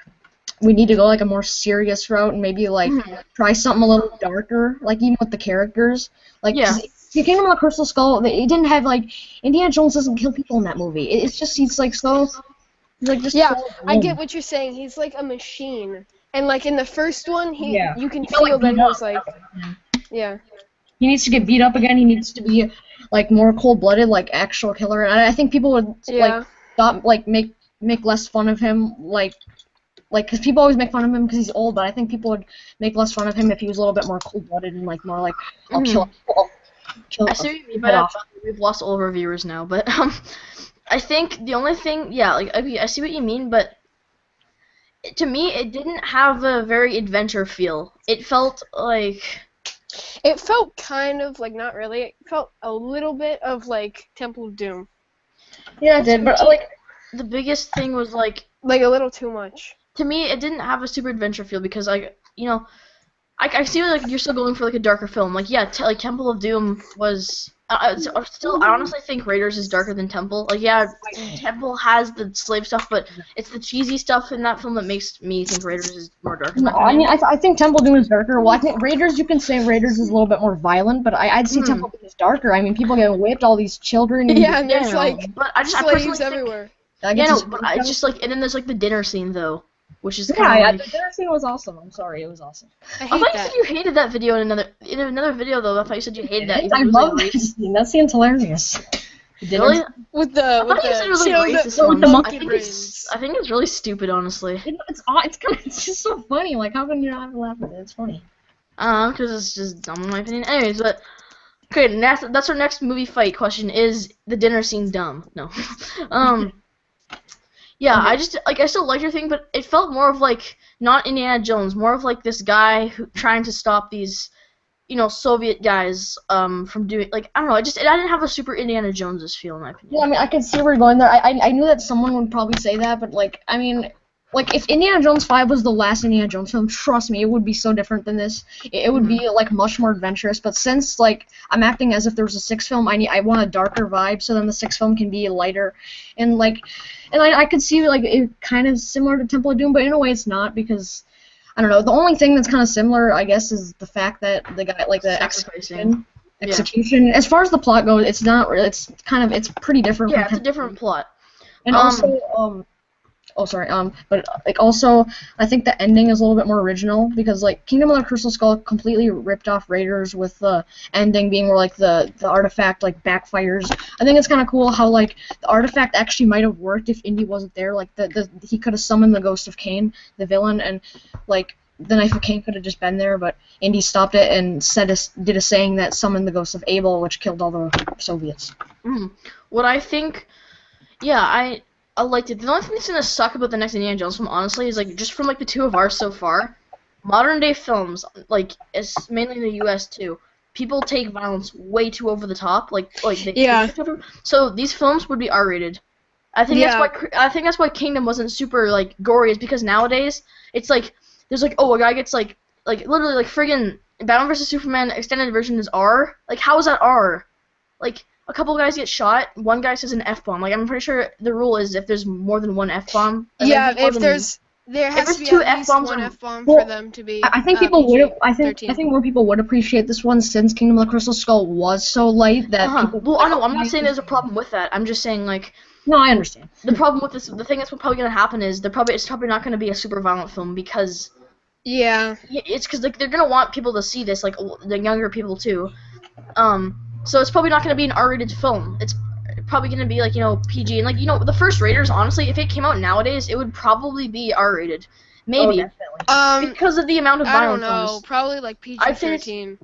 we need to go like a more serious route and maybe like try something a little darker, like even with the characters. Like, Yeah. 'cause the Kingdom of the Crystal Skull, it didn't have like Indiana Jones doesn't kill people in that movie. It's just he's like so. He's like just Yeah, so I get dumb. what you're saying. He's like a machine. And like in the first one, Yeah. you can He got, like, feel that beat he was up. like, yeah. He needs to get beat up again. He needs to be like more cold-blooded, like actual killer. And I think people would Yeah. like stop like make less fun of him, like because people always make fun of him because he's old. But I think people would make less fun of him if he was a little bit more cold-blooded and like more like I'll kill. I see what you mean by that. We've lost all of our viewers now, but I think the only thing, yeah, like I see what you mean, but to me, it didn't have a very adventure feel. It felt like. It felt kind of like not really. It felt a little bit of like Temple of Doom. Yeah, it did, but like The biggest thing was like. Like a little too much. To me, it didn't have a super adventure feel because I see like you're still going for like a darker film. Like yeah, like Temple of Doom was. I honestly think Raiders is darker than Temple. Like yeah, Temple has the slave stuff, but it's the cheesy stuff in that film that makes me think Raiders is more dark. no, I mean I think Temple Doom is darker. Well, I think Raiders, you can say Raiders is a little bit more violent, but I'd say Temple Doom is darker. I mean, people get whipped, all these children. Yeah, and there's like but I personally slaves think, everywhere. but I just like, and then there's like the dinner scene though, which is yeah, kind of like. the dinner scene was awesome. I'm sorry, it was awesome. I I hate thought you that. said you hated that video in another video though. I thought you said you hated that. I love that scene. That scene's hilarious. Really? With the I thought you said it was you like know, racist the ones. monkey I think brains. it's really stupid, honestly. It's just so funny. Like, how can you not laugh at it? It's funny. Because it's just dumb in my opinion. Anyways, but okay, that's our next movie fight question. Is the dinner scene dumb? No. Yeah, I still like your thing, but it felt more of like not Indiana Jones, more of like this guy who trying to stop these, Soviet guys from doing like I don't know. I didn't have a super Indiana Jones feel in my opinion. Yeah, I mean, I could see where you're going there. I knew that someone would probably say that, but like, I mean, like if Indiana Jones 5 was the last Indiana Jones film, trust me, it would be so different than this. It would be like much more adventurous. But since like I'm acting as if there was a sixth film, I want a darker vibe, so then the sixth film can be lighter, and I could see like it kind of similar to Temple of Doom, but in a way it's not because I don't know. The only thing that's kind of similar, I guess, is the fact that the guy like the Sacrificing. execution. As far as the plot goes, it's not. It's pretty different. Yeah, from it's a different plot. And also, but like also, I think the ending is a little bit more original because like Kingdom of the Crystal Skull completely ripped off Raiders with the ending being where like the artifact like backfires. I think it's kind of cool how like the artifact actually might have worked if Indy wasn't there. Like he could have summoned the Ghost of Cain, the villain, and like the Knife of Cain could have just been there, but Indy stopped it and did a saying that summoned the Ghost of Abel, which killed all the Soviets. What I think, yeah, I liked it. The only thing that's gonna suck about the next Indiana Jones film, honestly, is like just from like the two of ours so far, modern day films, like it's mainly in the U.S. too. People take violence way too over the top, So these films would be R-rated. I think that's why Kingdom wasn't super like gory, is because nowadays it's like there's like a guy gets like literally like friggin' Batman vs Superman extended version is R. Like how is that R? Like a couple guys get shot, one guy says an F-bomb. Like I'm pretty sure the rule is if there's more than one F-bomb. Yeah, there has to be two at least F-bombs one or- F-bomb Well, for them to be. I think people would. I PG-13. think more people would appreciate this one since Kingdom of the Crystal Skull was so light that people. Well, I know. I'm not saying there's a problem with that. I'm just saying like No, I understand. the problem with this. The thing that's probably gonna happen is it's probably not gonna be a super violent film because Yeah. it's because like they're gonna want people to see this, like the younger people too. So it's probably not gonna be an R-rated film. It's probably gonna be like PG and like the first Raiders. Honestly, if it came out nowadays, it would probably be R-rated, maybe because of the amount of I don't violence. know. Probably like PG-13.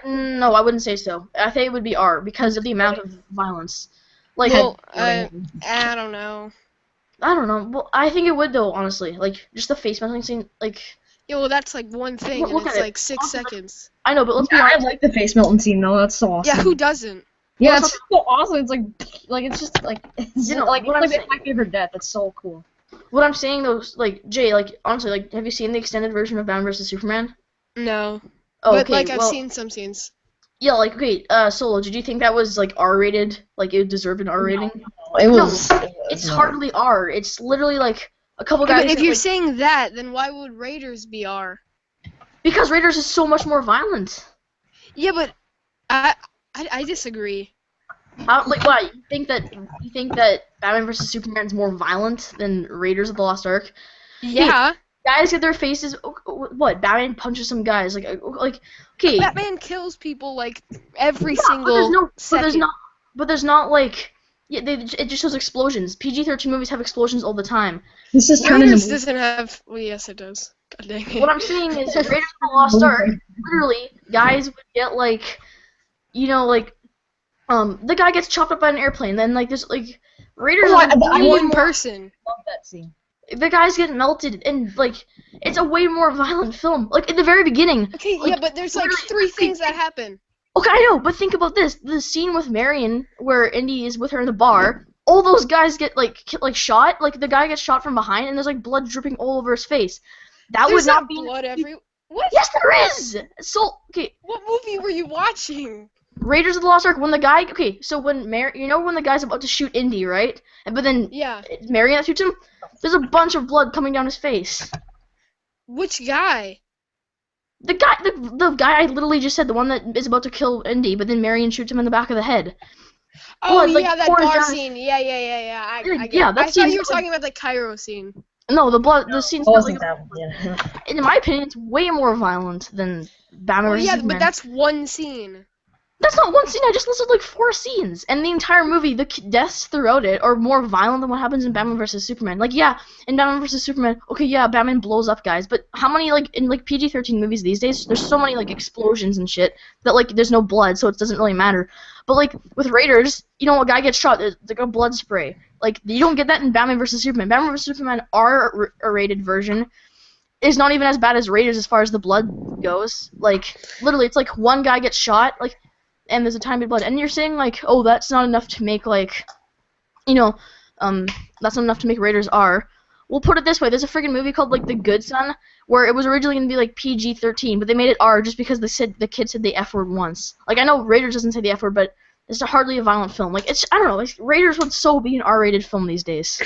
No, I wouldn't say so. I think it would be R because of the amount of violence. Like Well, I don't know. I don't know. Well, I think it would though. Honestly, like just the face melting scene. Like Yeah, well, that's like one thing, Look and at it's it. like 6 seconds. I know, but let's be I honest. like the face melting scene though. That's so awesome. Yeah, who doesn't? Yeah, Well, it's so awesome. It's like it's just like it's You know, like, what it's I'm like saying- my favorite death. It's so cool. What I'm saying though, like Jay, like honestly, like have you seen the extended version of Batman vs Superman? No. Oh, But okay. like I've well, seen some scenes. yeah, like okay. Solo, did you think that was like R-rated? Like it deserved an R rating? It was. It's hardly R. It's literally like a couple Yeah, guys. but if that, you're like, saying that, then why would Raiders be R? because Raiders is so much more violent. Yeah, but I disagree. Like what? You think that Batman vs Superman is more violent than Raiders of the Lost Ark? Yeah. Guys get their faces. What? Batman punches some guys. Like okay. Batman kills people like every Yeah, single second. But there's not like. Yeah, it just shows explosions. PG-13 movies have explosions all the time. This is turning Raiders into doesn't have. Well, yes, it does. God dang it. What I'm saying is, Raiders of the Lost Ark, literally, guys would get like, the guy gets chopped up by an airplane. Then like there's like Raiders. Oh, are I way One more- person. love that scene. The guys get melted, and like it's a way more violent film. Like in the very beginning. Okay, Like, yeah, but there's like literally- 3 things that happen. Okay, I know, but think about this: the scene with Marion, where Indy is with her in the bar. All those guys get like shot. Like the guy gets shot from behind, and there's like blood dripping all over his face. That There's would not be. blood every. What? Yes, there is. So okay, What movie were you watching? Raiders of the Lost Ark. When the guy, okay, so when when the guy's about to shoot Indy, right? But then Yeah. it's Marion that shoots him. There's a bunch of blood coming down his face. Which guy? The guy I literally just said, the one that is about to kill Indy, but then Marion shoots him in the back of the head. Oh, Blood, like, yeah, that pours bar down- scene. Yeah. I get Yeah, it. that I thought scene's you were like- talking about the Cairo scene. No, the scene's Oh, not wasn't like. that one? Yeah. In my opinion, it's way more violent than Batman Well, vs yeah, Superman. but that's one scene. That's not one scene. I just listed like 4 scenes, and the entire movie, the deaths throughout it are more violent than what happens in Batman vs Superman. Like, yeah, in Batman vs Superman, okay, yeah, Batman blows up guys, but how many like in like PG-13 movies these days? There's so many like explosions and shit that like there's no blood, so it doesn't really matter. But like with Raiders, a guy gets shot, there's like a blood spray. Like you don't get that in Batman vs Superman. Batman vs Superman R-rated version is not even as bad as Raiders as far as the blood goes. Like literally, it's like one guy gets shot, like. And there's a tiny bit of blood, and you're saying like, oh, that's not enough to make like, that's not enough to make Raiders R. We'll put it this way: there's a freaking movie called like The Good Son, where it was originally gonna be like PG-13, but they made it R just because the kid said the F word once. Like I know Raiders doesn't say the F word, but it's hardly a violent film. Like I don't know, like, Raiders would so be an R-rated film these days.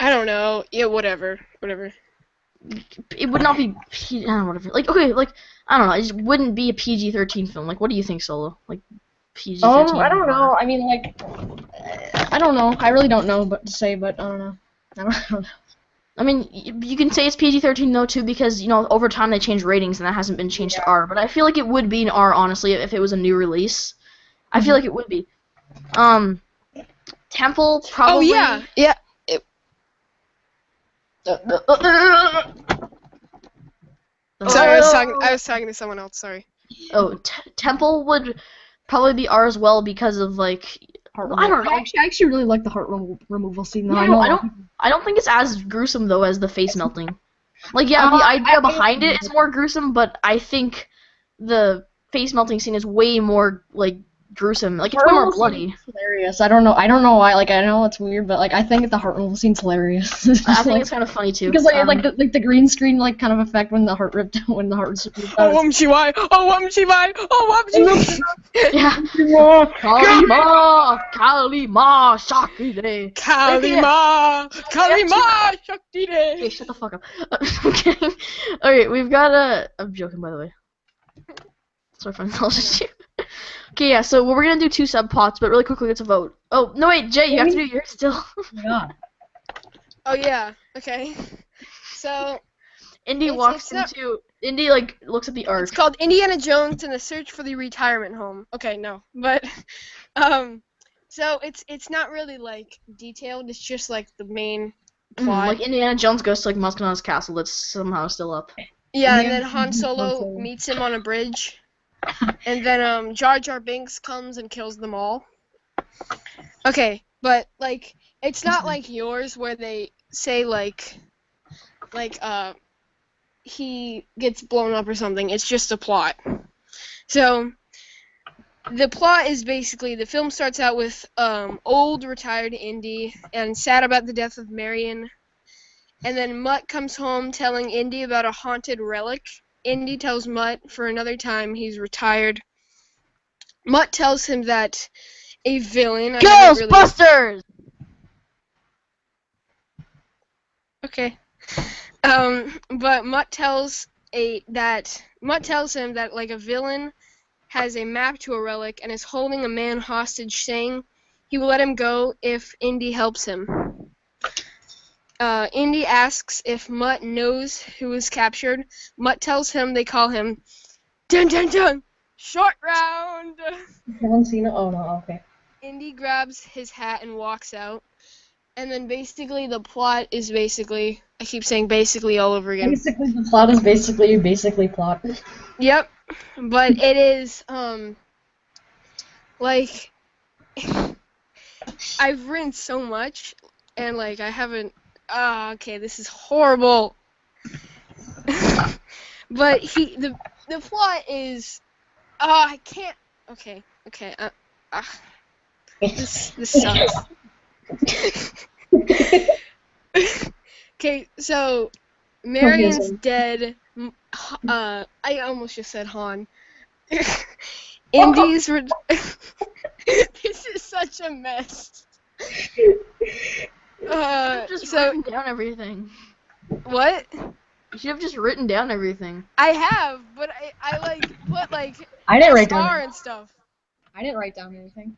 I don't know. Yeah, whatever. It would not be I don't know, whatever. Like okay, like I don't know, it just wouldn't be a PG-13 film. Like what do you think, Solo? Like PG-13? I don't know. I mean, like, I don't know. I really don't know what to say, but I don't know. I don't know. I mean, you can say it's PG-13 though too, because over time they changed ratings and that hasn't been changed to R. But I feel like it would be an R honestly if it was a new release. I feel like it would be. Temple probably. Oh yeah. Sorry, I was talking to someone else. Sorry. Oh, Temple would probably be R as well because of like. I don't know. I actually really like the heart removal scene. Though. Yeah, I don't think it's as gruesome though as the face melting. Like yeah, the idea behind it is more gruesome, but I think the face melting scene is way more like gruesome. Like it's way more bloody. Hilarious. I don't know why. Like I know it's weird, but like I think the heart removal scene's hilarious. I think it's kind of funny too. because like the green screen like kind of effect when the heart ripped when the heart was ripped out. Oh, Shivai! Oh, Shivai! Oh, Shivai! Yeah. Kalima, Shakti. Kalima, Shakti Hey, shut the fuck up. I'm kidding. Okay, we've got I'm joking, by the way. Sorry if I indulged you. Okay, yeah, so we're gonna do 2 subplots, but really quickly, let's vote. Oh, no, wait, Jay, you have to do yours still. Yeah. Oh yeah. Okay. So Indy Indy, like, looks at the arc. it's called Indiana Jones and the Search for the Retirement Home. Okay, no, but so it's not really like detailed. It's just like the main plot. Like, Indiana Jones goes to, like, Muscana's castle that's somehow still up. Yeah, and Yeah. then Han Solo meets him on a bridge. And then Jar Jar Binks comes and kills them all. Okay, but like it's not like yours where they say like he gets blown up or something. It's just a plot. So the plot is basically the film starts out with old retired Indy and sad about the death of Marion. And then Mutt comes home telling Indy about a haunted relic. Indy tells Mutt for another time he's retired. Mutt tells him that a villain... Ghostbusters! Okay. But Mutt tells him that like a villain has a map to a relic and is holding a man hostage, saying he will let him go if Indy helps him. Indy asks if Mutt knows who was captured. Mutt tells him they call him dun dun dun short round. Haven't seen it? Oh no, okay. Indy grabs his hat and walks out. And then basically the plot is basically, I keep saying basically all over again. Basically, the plot is basically plot. Yep, but it is, like, I've written so much, and, like, I haven't, okay, this is horrible. But the plot is, I can't, okay, this sucks. Okay, so Marion's dead. I almost just said Han. Indy's. This is such a mess. Just written down everything. What? You should have just written down everything. I have, but I like put like I didn't write star down. and stuff. I didn't write down anything.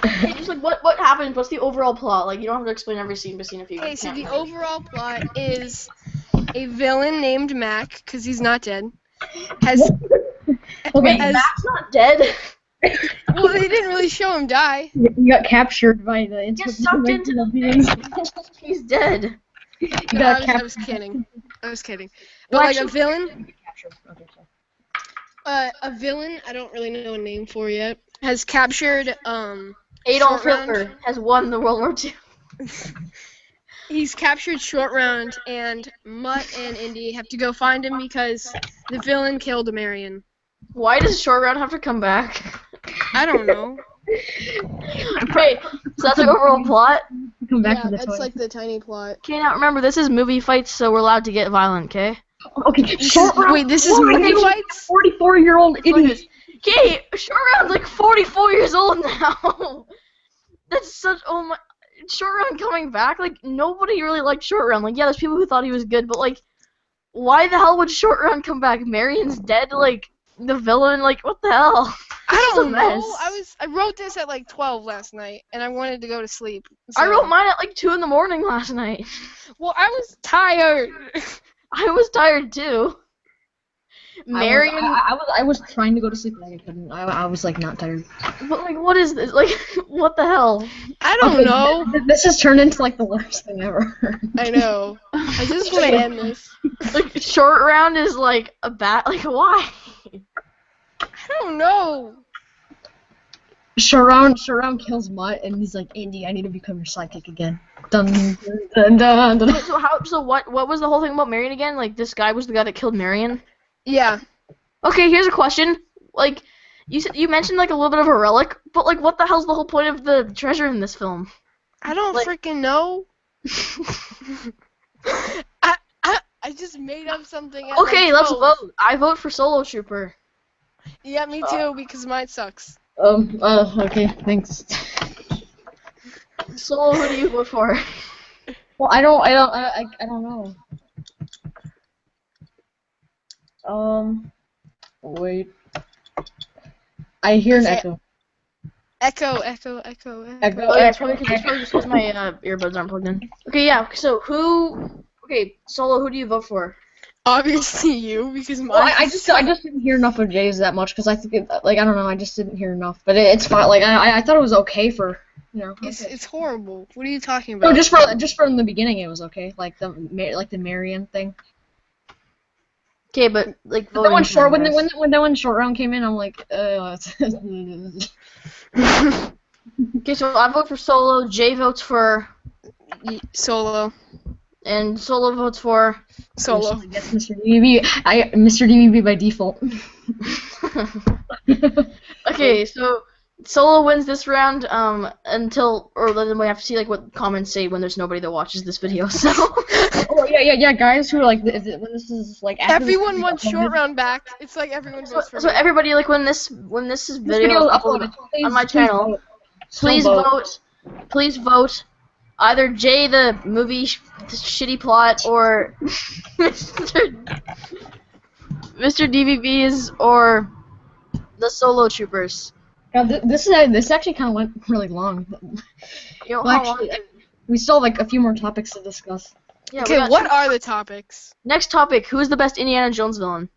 Hey, just like what happens? What's the overall plot? Like you don't have to explain every scene, but scene if you. Okay, so can't the remember. overall plot is a villain named Mac, because he's not dead, has. Okay, has- Mac's not dead. Well, they didn't really show him die. you got captured by the sucked into the being. He's dead. You No, got I was kidding. I was kidding. But like a villain, Okay, so. a villain I don't really know a name for yet, has captured Adolf Short Round. Hitler has won the World War II. He's captured Short Round, and Mutt and Indy have to go find him because the villain killed Marion. Why does Short Round have to come back? I don't know. Okay, so that's the overall plot. Come back Yeah, to the that's toy. like the tiny plot. Okay, now remember this is movie fights, so we're allowed to get violent. Okay. Okay, short round. Wait, this is Oh, movie you fights? 44-year-old idiot. Okay, Short Round's like 44 years old now. That's such Short Round coming back. Like nobody really liked Short Round. Like yeah, there's people who thought he was good, but like, why the hell would Short Round come back? Marion's dead. Like the villain. Like what the hell? I This is don't a know. mess. I wrote this at like 12 last night, and I wanted to go to sleep. So. I wrote mine at like 2 in the morning last night. Well, I was tired. I was tired too. Marion, I was trying to go to sleep, but I couldn't. I was like not tired. but like, what is this? Like, what the hell? I don't know. This has turned into like the worst thing ever. I know. I just want to end this. Like, Short Round is like a bat. Like, why? I don't know. Short round kills Mutt, and he's like, Andy, I need to become your sidekick again. Dun dun dun dun. So how? So what? What was the whole thing about Marion again? Like, this guy was the guy that killed Marion. Yeah. Okay, here's a question. Like, you mentioned like a little bit of a relic, but like, what the hell's the whole point of the treasure in this film? I don't Like- freaking know. I just made up something. At Okay, like let's 12. vote. I vote for Solo Trooper. Yeah, me too, because mine sucks. Okay, thanks. Solo, who do you vote for? Well, I don't know. Wait. I hear an Okay. echo. Echo. Echo. Oh, yeah, it's probably just because my earbuds aren't plugged in. Okay, yeah. So Okay, Solo, who do you vote for? Obviously you, because mine. Well, I just didn't hear enough of Jay's that much because I think I don't know, I just didn't hear enough. But it's fine. Like I thought it was okay for It's horrible. What are you talking No, about? just from the beginning it was okay. Like the Marion thing. Okay, but like But then when voting time, when Short Round came in, I'm like, Okay, so I vote for Solo. Jay votes for, Solo. And Solo votes for Solo. Yes, Mr. DVB. Mr. DVB by default. Okay, so Solo wins this round until, or then we have to see like what comments say when there's nobody that watches this video. So Oh yeah, guys who are like, when this is like after Everyone this wants short round back. It's like everyone votes for so me. everybody, like when this video is uploaded on my channel, please vote. Please vote either Jay the movie shitty plot or Mr. DVB's or the Solo Troopers. God, this actually kind of went really long. You know, Well, how long? actually, we still have like a few more topics to discuss. Yeah, we Okay, got- what are the topics? Next topic: who is the best Indiana Jones villain?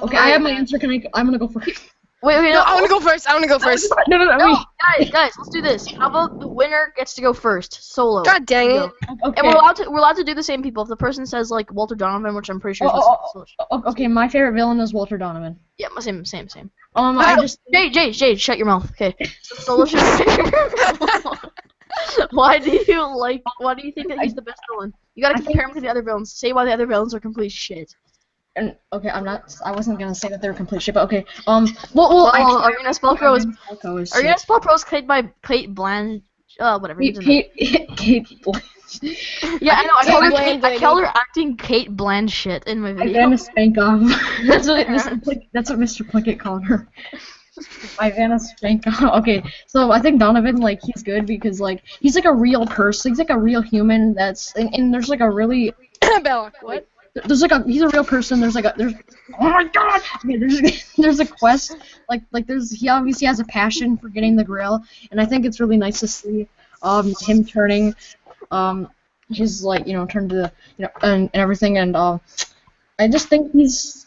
Okay, I have my answer. I'm gonna go first. Wait, No, I want to go first. No, No, wait. guys, let's do this. How about the winner gets to go first? Solo. God dang it. Okay. And we're allowed to do the same people. If the person says like Walter Donovan, which I'm pretty sure is Okay, my favorite villain is Walter Donovan. yeah, same. I just Jay, shut your mouth. Okay. So Solo should Why do you think that he's the best villain? You gotta compare him to the other villains. Say why the other villains are complete shit. and okay, I wasn't gonna say that they were complete shit, but okay. Arena Spellcrow is Arena Arena Spellcrow is played by Kate Blanch. Whatever. he doesn't know. Kate Yeah, I know. Kate I call her acting Kate Blanchett in my video. Ivana Spankoff. That's what Mr. Plinkett called her. Ivana Spankoff. Okay, so I think Donovan, like, he's good because, like, he's like a real person. He's like a real human. And there's like a really Bella, what? he's a real person. There's oh my god. Okay, there's a quest. He obviously has a passion for getting the Grail, and I think it's really nice to see him turning his turn to and everything, and I just think he's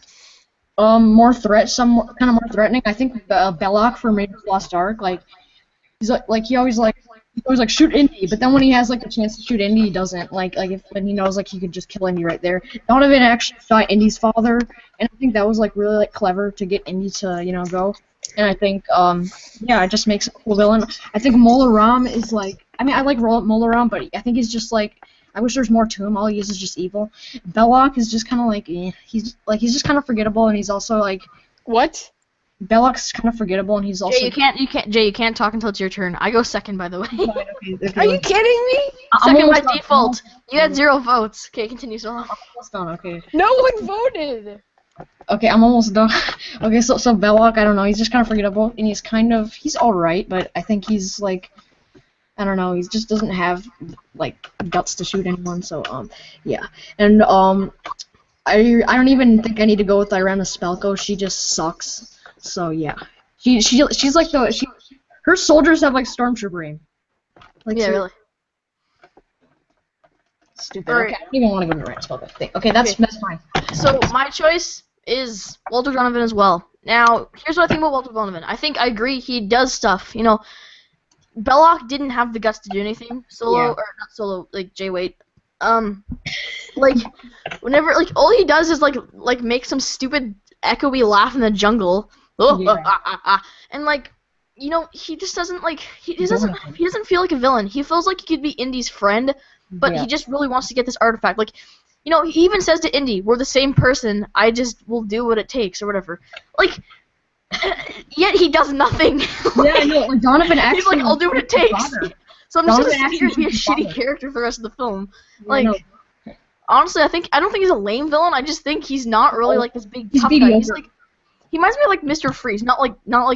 more more threatening. I think Belloc from Raiders of the Lost Ark, he's he always shoot Indy, but then when he has like the chance to shoot Indy, he doesn't. When he knows he could just kill Indy right there. Donovan actually shot Indy's father, and I think that was really clever to get Indy to go. And I think it just makes a cool villain. I think Mola Ram is I like Mola Ram, but I think he's just I wish there's more to him. All he is just evil. Belloc is just kind of he's just kind of forgettable, and he's also What? Belloc's kind of forgettable, and he's also. Jay, you can't talk until it's your turn. I go second, by the way. Okay, Are you kidding me? Second by default. You had 0 votes. Okay, continue, Solo. Almost done. Okay. No one voted. Okay, I'm almost done. Okay, so Belloc, I don't know. He's just kind of forgettable, and he's all right, but I think he's I don't know. He just doesn't have guts to shoot anyone. So yeah, and I don't even think I need to go with Irana Spelko. She just sucks. So yeah, she's her soldiers have stormtrooper aim. Yeah, really. Stupid. Alright. Okay, I don't even want to go to Irana Spelko thing. Okay, that's fine. So my choice is Walter Donovan as well. Now, here's what I think about Walter Donovan. I think I agree he does stuff. Belloc didn't have the guts to do anything. Solo, or not Solo, Jay Wait. Whenever, all he does is make some stupid echoey laugh in the jungle. And he just doesn't he doesn't feel like a villain. He feels like he could be Indy's friend, but he just really wants to get this artifact. He even says to Indy, "We're the same person. I just will do what it takes," or whatever. Yet he does nothing. Yeah, I know. Donovan actually. He's "I'll do what it takes." So I'm Donovan just gonna sit here and be a actually shitty character for the rest of the film. No. Honestly, I don't think he's a lame villain. I just think he's not really this big He's tough guy. mediocre. He's he reminds me of Mr. Freeze, not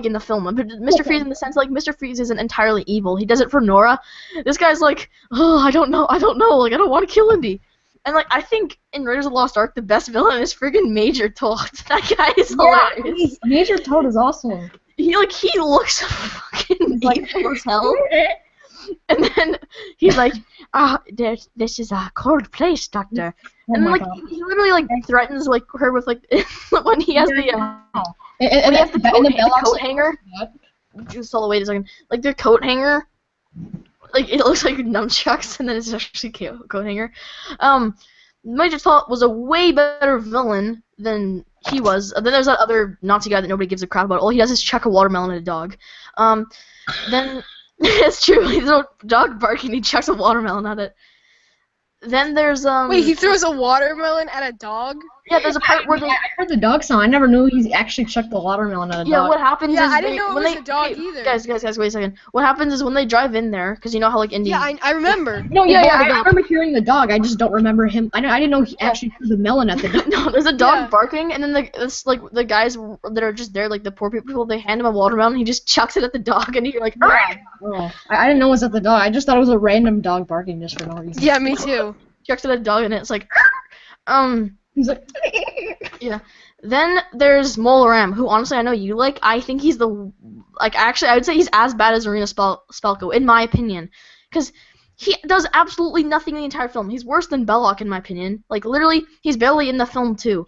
in the film, but Mr. Freeze in the sense Mr. Freeze isn't entirely evil. He does it for Nora. This guy's oh, I don't know, I don't want to kill Indy. And I think in Raiders of the Lost Ark the best villain is friggin' Major Toad. That guy is hilarious. Major Toad is awesome. He looks fucking evil as hell. And then he's this is a cold place, Doctor. And then he literally threatens her with when he has the coat hanger. Just Solo, wait a second. Their coat hanger. It looks like nunchucks, and then it's actually coat hanger. Major Todd was a way better villain than he was. Then there's that other Nazi guy that nobody gives a crap about. All he does is chuck a watermelon at a dog. Then it's true. He's a dog barking. He chucks a watermelon at it. then there's Wait, he throws a watermelon at a dog? yeah, there's a part where they I heard the dog sound. I never knew he actually chucked the watermelon at a yeah, dog. what happens Yeah, is I didn't know it when was they, a dog okay, either. Guys, wait a second. What happens is when they drive in there, because you know how like Indy. Yeah, I remember. No, They yeah, hold it I up. remember hearing the dog. I just don't remember him. I didn't know he actually threw the melon at the dog. No, there's a dog Yeah. barking, and then it's like the guys that are just there, like the poor people, they hand him a watermelon, he just chucks it at the dog, and you're like, "Argh!" Oh, I didn't know it was at the dog. I just thought it was a random dog barking just for no reason. Yeah, me too. Chucks it at the dog, and it's like, He's like, yeah. Then there's Mole Ram, who honestly I know you like. I think he's actually I would say he's as bad as Arena Spalko in my opinion, because he does absolutely nothing in the entire film. He's worse than Belloc in my opinion. Like literally, he's barely in the film too.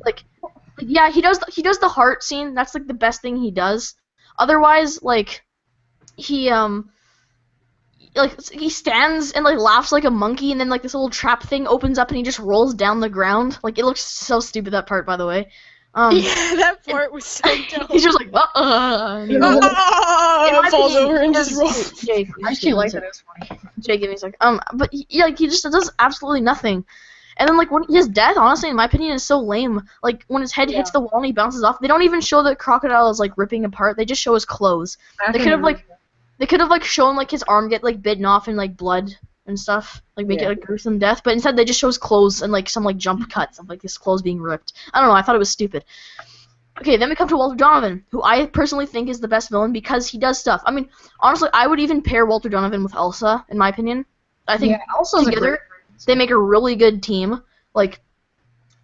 Like yeah, he does the heart scene. That's like the best thing he does. Otherwise, like he stands and like laughs like a monkey, and then like this little trap thing opens up and he just rolls down the ground. Like it looks so stupid, that part, by the way. Yeah, that part was so dumb. He's just like and he rolls. In my falls opinion, over and he just does- rolls. Jake, I actually like it. It's funny. Jake, give me a sec. But he just does absolutely nothing. And then like when his death, honestly, in my opinion, is so lame. Like when his head hits the wall and he bounces off, they don't even show the crocodile is like ripping apart. They just show his clothes. They could have like shown like his arm get like bitten off and like blood and stuff, like make it like gruesome death. But instead they just show his clothes and like some like jump cuts of like his clothes being ripped. I don't know. I thought it was stupid. Okay, then we come to Walter Donovan, who I personally think is the best villain because he does stuff. I mean, honestly, I would even pair Walter Donovan with Elsa, in my opinion. I think Elsa's together they make a really good team. Like,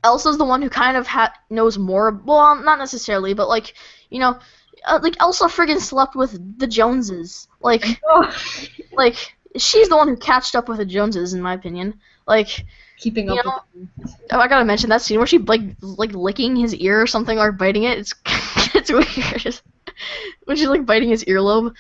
Elsa's the one who kind of knows more. Well, not necessarily, but like, you know, like Elsa friggin' slept with the Joneses. Like, she's the one who catched up with the Joneses, in my opinion. Like, keeping up you with oh, I gotta mention that scene where she like licking his ear or something, or biting it. It's weird. When she's like biting his earlobe,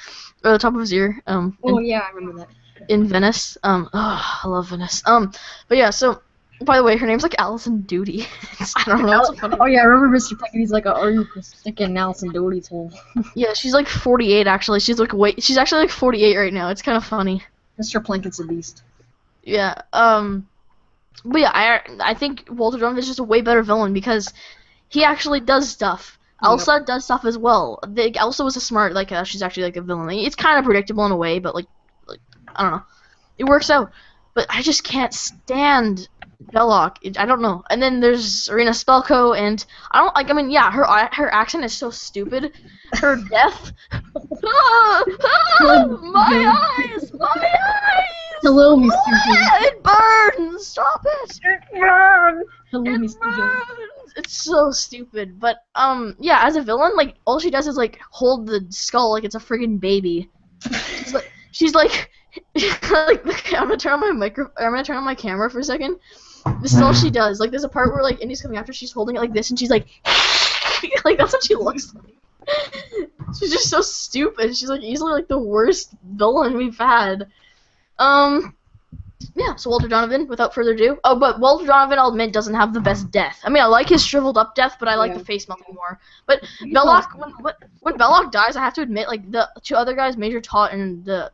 or the top of his ear. Oh yeah, I remember that. In Venice. I love Venice. But yeah. So, by the way, her name's like Alison Doody. I don't know. It's funny. Oh yeah, I remember Mr. Pickett. He's like, "Are you sticking Alison Doty's hole?" Yeah, she's like 48 actually. She's actually like 48 right now. It's kind of funny. Mr. Plankett's a beast. Yeah. But yeah, I think Walter Donovan is just a way better villain because he actually does stuff. Elsa does stuff as well. Elsa was a smart, like, she's actually like a villain. It's kind of predictable in a way, but like I don't know, it works out. But I just can't stand Belloc. I don't know. And then there's Arena Spalko, and I don't like. I mean, yeah, her accent is so stupid. Her death. My eyes. Hello, Mr. It burns. Stop it. Hello, It Mr. burns. It's so stupid. But yeah, as a villain, like all she does is like hold the skull like it's a friggin' baby. She's like I'm gonna turn on my camera for a second. This is all she does. Like there's a part where like Indy's coming after, she's holding it like this, and she's like, like that's what she looks like. She's just so stupid. She's like easily like the worst villain we've had. Yeah, so Walter Donovan, without further ado. Oh, but Walter Donovan, I'll admit, doesn't have the best death. I mean, I like his shriveled up death, but I like the face melting more. But Belloc, when Belloc dies, I have to admit, like, the two other guys, Major Tot and the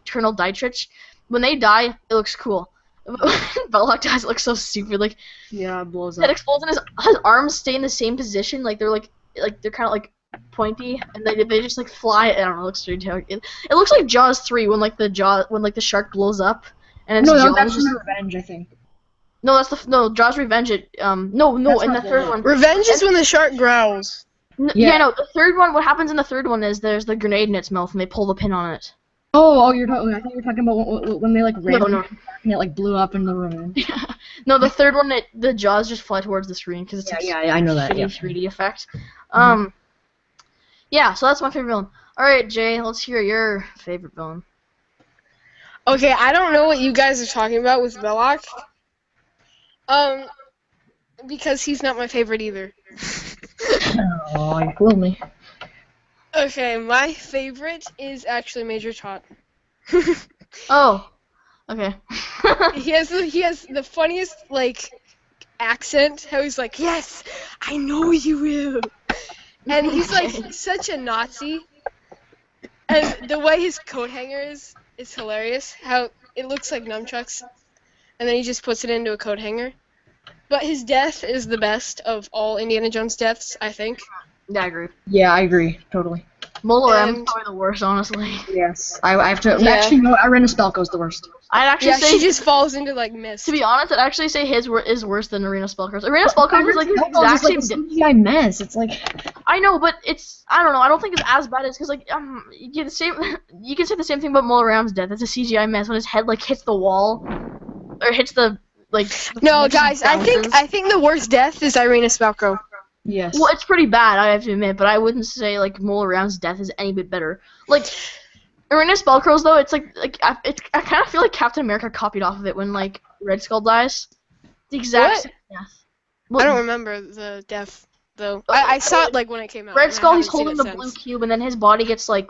Colonel Dietrich, when they die, it looks cool. When Belloc dies, it looks so stupid. Like, Yeah, it blows it up. explodes and his arms stay in the same position, like they're kind of like pointy, and they just like fly. I don't know, it looks really terrible. It looks like Jaws 3 when the shark blows up. And it's That's Jaws. Revenge, I think. No, that's Jaws Revenge. No, That's in the not third the- one. Revenge is when the shark growls. Yeah, no, the third one. What happens in the third one is there's the grenade in its mouth, and they pull the pin on it. Oh, you're talking. I think you're talking about when they like ran No. and it like blew up in the room. No, the third one, the jaws just fly towards the screen because it's Yeah, I know that. shitty Yeah. 3D effect. Yeah, so that's my favorite villain. All right, Jay, let's hear your favorite villain. Okay, I don't know what you guys are talking about with Belloc. Because he's not my favorite either. Oh, you fooled me. Okay, my favorite is actually Major Tot. Oh, okay. He has the funniest like accent. How he's like, "Yes, I know you will," and he's like such a Nazi. And the way his coat hanger is hilarious. How it looks like nunchucks. and then he just puts it into a coat hanger. But his death is the best of all Indiana Jones deaths, I think. Yeah, I agree. Yeah, I agree totally. Mole Ram's And- probably the worst, honestly. Yes, I have to. Yeah. Actually, no, Irina Spalko's the worst. I'd actually Yeah, say, she just falls into like mist. to be honest, I'd actually say his is worse than Arena Spellcurse. Arena Spellcurse is like the Spalko's exact is same. like a CGI mess. It's like I know, but I don't know. I don't think it's as bad as because like you get the same. You can say the same thing about Mole Ram's death. It's a CGI mess when his head like hits the wall or hits the like. No, the guys, bounces. I think the worst death is Irina Spalko. yes. Well, it's pretty bad, I have to admit, but I wouldn't say like Mole Ram's death is any bit better. Like Arena Spellcurse though, it's like I kind of feel like Captain America copied off of it when like Red Skull dies. The exact What? same death. I Well, don't remember the death though. I saw it like when it came out. Red and I Skull, he's haven't seen holding it the since. blue cube, and then his body gets like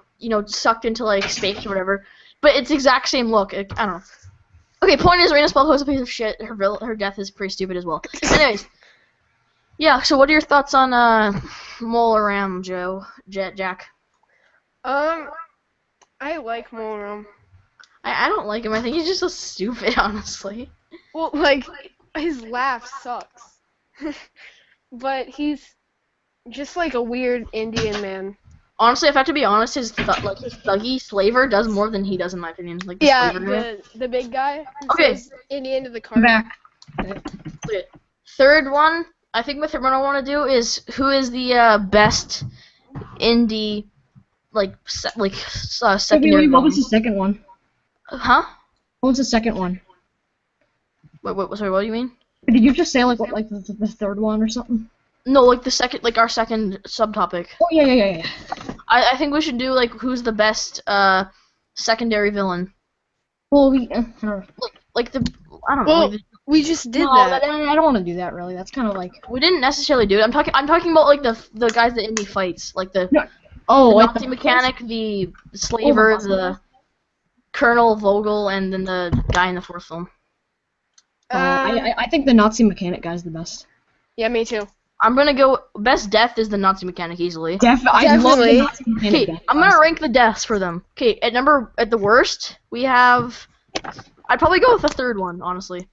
sucked into like space or whatever. But it's the exact same look. I don't know. Okay, point is, Arena Spellcurse is a piece of shit. Her death is pretty stupid as well. Anyways, yeah. So, what are your thoughts on Mole Ram, Jack? I like Moram. I don't like him. I think he's just so stupid, honestly. Well, like his laugh sucks, but he's just like a weird Indian man. Honestly, if I have to be honest, his thuggy slaver does more than he does, in my opinion. Like the Yeah, slaver guy. the big guy. Who Okay. says in the end of the I'm card. back. Okay. Third one, I think what I want to do is who is the best indie secondary Wait, what was villain. the second one? Huh? What was the second one? Sorry, what do you mean? Did you just say like the third one or something? No, like the second, like our second subtopic. Oh yeah. I think we should do like who's the best secondary villain. Well, I don't know. Like the I don't know. Well, Like, we just did No, that. I don't want to do that really. That's kind of like we didn't necessarily do it. I'm talking about like the guys that indie fights, like the oh, the like Nazi mechanic, the slaver, the- the Colonel Vogel, and then the guy in the fourth film. I think the Nazi mechanic guy's the best. Yeah, me too. I'm gonna go best death is the Nazi mechanic easily. I love the Definitely. Nazi mechanic Okay, guy. I'm gonna rank the deaths for them. Okay, at the worst we have. I'd probably go with the third one, honestly.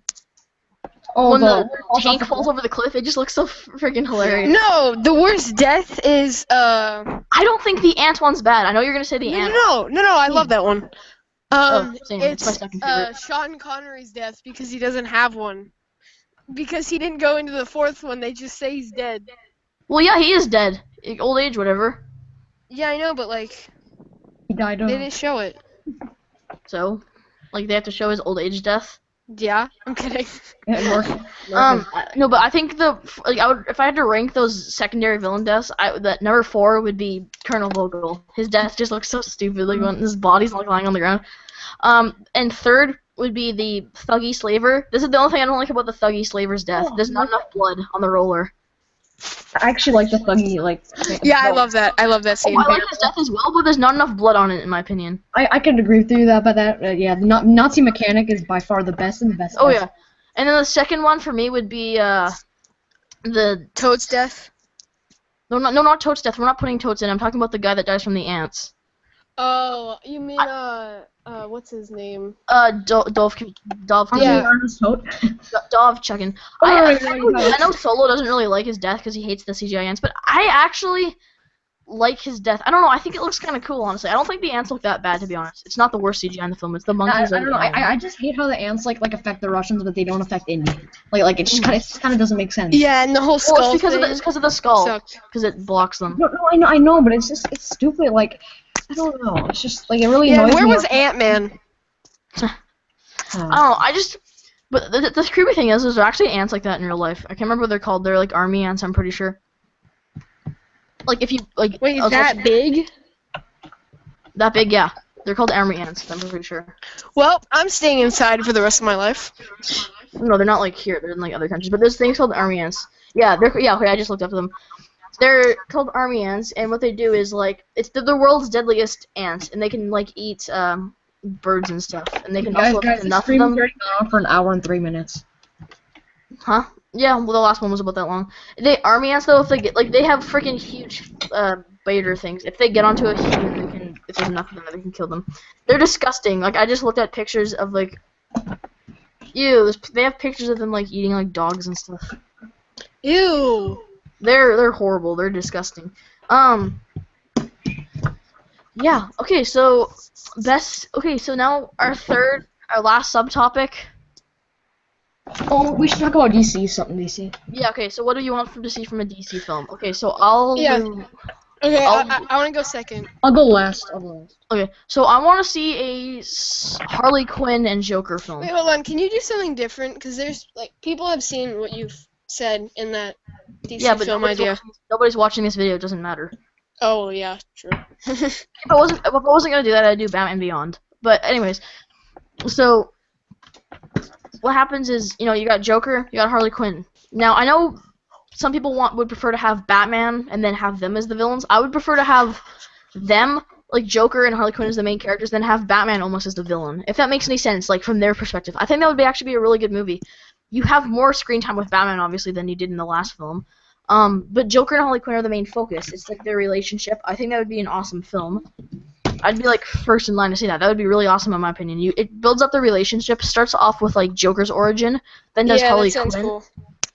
Oh, When the falls off tank the falls cliff. over the cliff, it just looks so freaking hilarious. No, the worst death is I don't think the ant one's bad. I know you're gonna say the ant. no, I love that one. Same, it's my second favorite. Sean Connery's death because he doesn't have one. Because he didn't go into the fourth one, they just say he's dead. Well, yeah, he is dead. Old age, whatever. Yeah, I know, but like He died they didn't show it. So, like, they have to show his old age death. Yeah, I'm kidding. No, but I think if I had to rank those secondary villain deaths, that number 4 would be Colonel Vogel. His death just looks so stupid, like when his body's like lying on the ground. And third would be the thuggy slaver. This is the only thing I don't like about the thuggy slaver's death. There's not enough blood on the roller. I actually like the thuggy Yeah, I love that. I love that Oh, scene. I like his death as well, but there's not enough blood on it, in my opinion. I could agree with you about that. Yeah, the Nazi mechanic is by far the best and the best. Oh yeah, and then the second one for me would be the Toad's death. not Toad's death. We're not putting Toads in. I'm talking about the guy that dies from the ants. Oh, you mean what's his name? Dov Yeah. Chuggin. Oh, I know Solo doesn't really like his death because he hates the CGI ants, but I actually like his death. I don't know. I think it looks kind of cool, honestly. I don't think the ants look that bad, to be honest. It's not the worst CGI in the film. It's the I monkeys. don't know. I just hate how the ants like affect the Russians, but they don't affect India. Like it just kind of doesn't make sense. Yeah, and the whole skull Well, it's because thing. it's because of the skull. sucked. Because it blocks them. No, I know, but it's stupid. Like I don't know. It's just like it really Yeah, annoys where me. was Ant-Man? I don't know. But the creepy thing is, there's actually ants like that in real life. I can't remember what they're called. They're like army ants. I'm pretty sure. Like if you like. Wait, I was that watching- big? That big, yeah. They're called army ants. I'm pretty sure. Well, I'm staying inside for the rest of my life. No, they're not like here. They're in like other countries. But there's things called army ants. Yeah, okay, I just looked up them. They're called army ants, and what they do is like it's the world's deadliest ants, and they can like eat birds and stuff, and they can also Guys, eat the enough of stream them. is already gone on for an hour and 3 minutes. Huh? Yeah, well, the last one was about that long. Army ants though, if they get they have freaking huge baiter things. If they get onto a human, if there's enough of them, they can kill them. They're disgusting. Like I just looked at pictures of like Ew, they have pictures of them like eating like dogs and stuff. Ew. They're horrible. They're disgusting. Yeah. Okay. So Okay. So now our last subtopic. Oh, we should talk about DC, something DC. Yeah. Okay. So what do you want to see from a DC film? Okay. So I'll. Yeah. Okay, I'll- I want to go second. I'll go last. Okay. So I want to see a Harley Quinn and Joker film. Wait, hold on. Can you do something different? Because there's like people have seen what you've said in that DC Yeah, but film idea. nobody's watching this video. It doesn't matter. Oh yeah, true. If I wasn't gonna do that, I'd do Batman Beyond. But anyways, so what happens is, you got Joker, you got Harley Quinn. Now I know some people would prefer to have Batman and then have them as the villains. I would prefer to have them, like Joker and Harley Quinn as the main characters, then have Batman almost as the villain. If that makes any sense, like from their perspective, I think that would actually be a really good movie. You have more screen time with Batman, obviously, than you did in the last film. But Joker and Harley Quinn are the main focus. It's like their relationship. I think that would be an awesome film. I'd be like first in line to see that. That would be really awesome in my opinion. It builds up the relationship. Starts off with like Joker's origin, then does Harley that sounds Quinn, cool.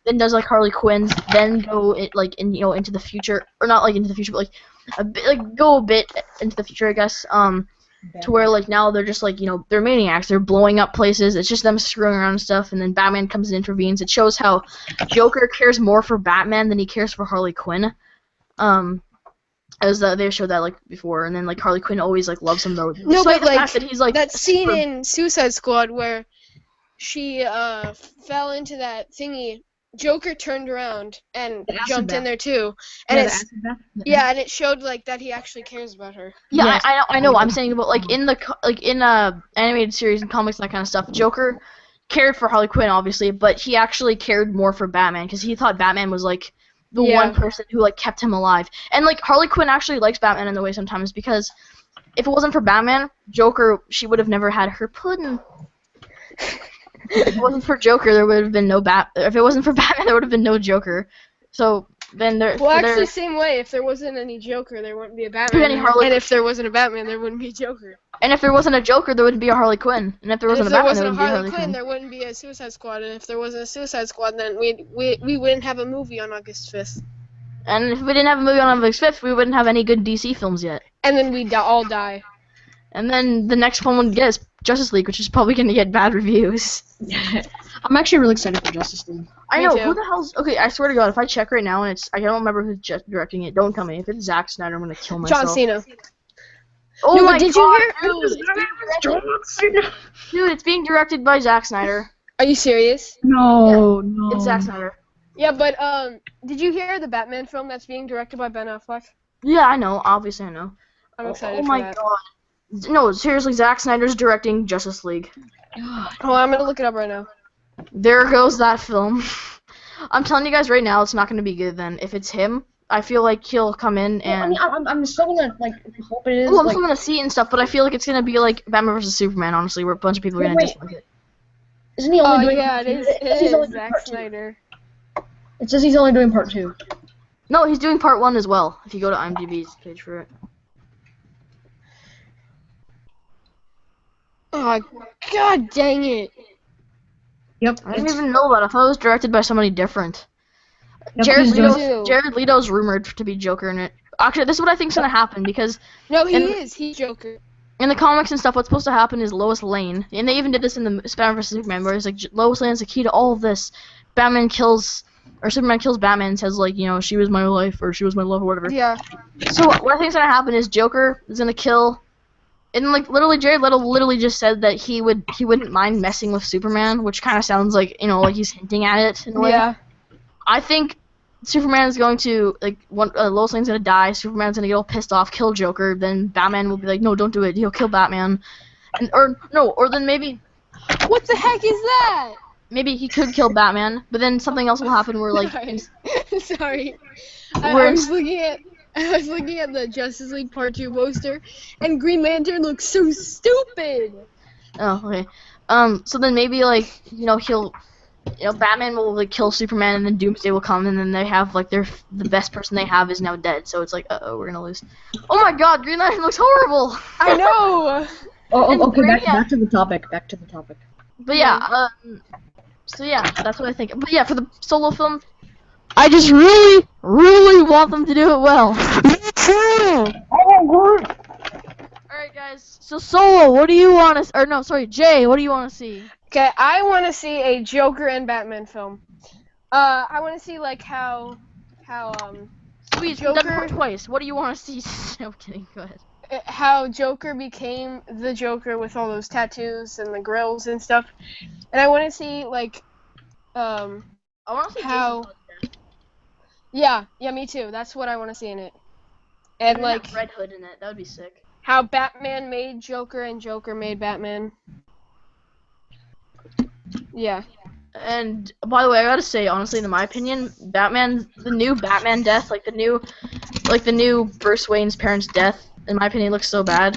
then does like Harley Quinn's, then go into the future, or not like into the future, but go a bit into the future, I guess. To where like now they're just like they're maniacs. They're blowing up places. It's just them screwing around and stuff, and then Batman comes and intervenes. It shows how Joker cares more for Batman than he cares for Harley Quinn. As they showed that like before, and then like Harley Quinn always like loves him though. No, despite but the like fact that he's like that scene in Suicide Squad where she fell into that thingy. Joker turned around and jumped in there too, and and it showed like that he actually cares about her. Yeah, Yes. I know. I'm saying, but like in animated series and comics and that kind of stuff, Joker cared for Harley Quinn obviously, but he actually cared more for Batman because he thought Batman was like the one person who like kept him alive. And like Harley Quinn actually likes Batman in the way sometimes because if it wasn't for Batman, Joker, she would have never had her pudding. If it wasn't for Joker, there would have been no If it wasn't for Batman, there would have been no Joker. So then there. Well, actually, same way. If there wasn't any Joker, there wouldn't be a Batman. Any Harley and if there wasn't a Batman, there wouldn't be a Joker. And if there wasn't a Joker, there wouldn't be a Harley Quinn. And if there wasn't a Batman, there wouldn't be a Harley Quinn. There wouldn't be a Suicide Squad. And if there wasn't a Suicide Squad, then we wouldn't have a movie on August 5th. And if we didn't have a movie on August 5th, we wouldn't have any good DC films yet. And then we'd all die. And then the next one would get is Justice League, which is probably going to get bad reviews. I'm actually really excited for Justice League. I Me know, too. who the hell's... Okay, I swear to God, if I check right now and I don't remember who's directing it, don't tell me. If it's Zack Snyder, I'm going to kill myself. John Cena. Oh No, my but did God, you hear? dude, it's being directed by Zack Snyder. Are you serious? No. It's Zack Snyder. Yeah, but did you hear the Batman film that's being directed by Ben Affleck? Yeah, I know. Obviously, I know. I'm excited Oh for my that. God. No, seriously, Zack Snyder's directing Justice League. Oh, I'm gonna look it up right now. There goes that film. I'm telling you guys right now, it's not going to be good then. If it's him, I feel like he'll come in I and... mean, I'm still gonna hope it is. Well, I'm still going to see it and stuff, but I feel like it's going to be like Batman vs. Superman, honestly, where a bunch of people are going to Wait. dislike it. Isn't he Oh only doing? yeah, it he's only is doing Zack part two. Snyder. It says he's only doing part 2. No, he's doing part 1 as well, if you go to IMDb's page for it. Oh God dang it! Yep. I didn't even know that. I thought it was directed by somebody different. Yep, Jared he's doing- Leto. Jared Leto's rumored to be Joker in it. Actually, this is what I think's going to happen, because No, he And- is. He's Joker. in the comics and stuff, what's supposed to happen is Lois Lane, and they even did this in the Batman vs. Superman, where it's like, Lois Lane's the key to all of this. Superman kills Batman and says, like, she was my life, or she was my love, or whatever. Yeah. So what I think's gonna happen is Joker is gonna kill, and like literally Jared Leto literally just said that he wouldn't mind messing with Superman, which kind of sounds like like he's hinting at it in a way. Yeah. I think Superman is going to Lois Lane's gonna die. Superman's gonna get all pissed off, kill Joker. Then Batman will be like, no, don't do it. He'll kill Batman, or then maybe What the heck is that? he could kill Batman, but then something else will happen where like Sorry. Sorry. I Where- was looking at the Justice League Part 2 poster, and Green Lantern looks so stupid. Oh, okay. So then maybe he'll, Batman will like kill Superman, and then Doomsday will come, and then they have like the best person they have is now dead. So it's like, we're gonna lose. Oh my God, Green Lantern looks horrible. I know. Oh, And okay. Brainiac- Back to the topic. But yeah, so yeah, that's what I think. But yeah, for the solo film, I just really, really want them to do it well. Alright guys, so Solo, what do you want to, or no, sorry, Jay, what do you want to see? Okay, I want to see a Joker and Batman film. I want to see like how Sweet, Joker- done twice. What do you want to see? No, I'm kidding, go ahead. how Joker became the Joker with all those tattoos and the grills and stuff. And I want to see like I want to see how- Jason Todd's death. yeah, me too. That's what I want to see in it. And Maybe like have Red Hood in it, that would be sick. how Batman made Joker and Joker made Batman. Yeah. And by the way, I gotta say, honestly, in my opinion, the new Batman death, like the new Bruce Wayne's parents' death, in my opinion, looks so bad.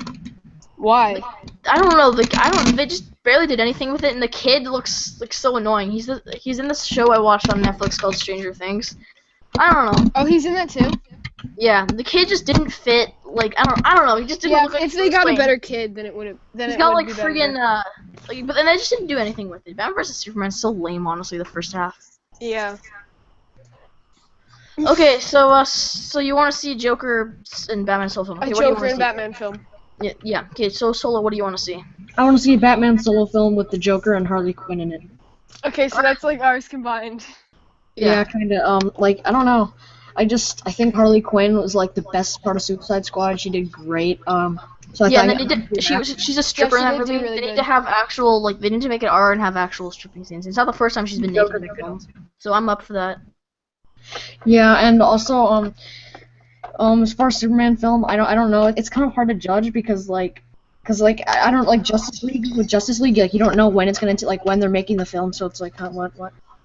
Why? I don't know, they just barely did anything with it, and the kid looks like so annoying. He's in this show I watched on Netflix called Stranger Things. I don't know. Oh, he's in that too? Yeah, the kid just didn't fit. Like I don't know. He just didn't Yeah, look like if they Bruce got Wayne. a better kid, then it would have. He's got like friggin' but then they just didn't do anything with it. Batman vs Superman's so lame, honestly. The first half. Yeah. Okay, so you want to see Joker and Batman solo film? Okay, A what do you Joker want and to see? Batman film. Yeah. Okay, so Solo, what do you want to see? I want to see a Batman solo film with the Joker and Harley Quinn in it. Okay, so that's like ours combined. Yeah, kind of. Like, I don't know. I think Harley Quinn was like the best part of Suicide Squad. She did great. So I Yeah, thought and then she's a stripper she in that did do movie. really They need good. to have actual they need to make it R and have actual stripping scenes. It's not the first time she's been naked in the film, so I'm up for that. Yeah, and also as far as Superman film, I don't know. It's kind of hard to judge because I don't like Justice League. With Justice League, like you don't know when it's when they're making the film, so it's like what.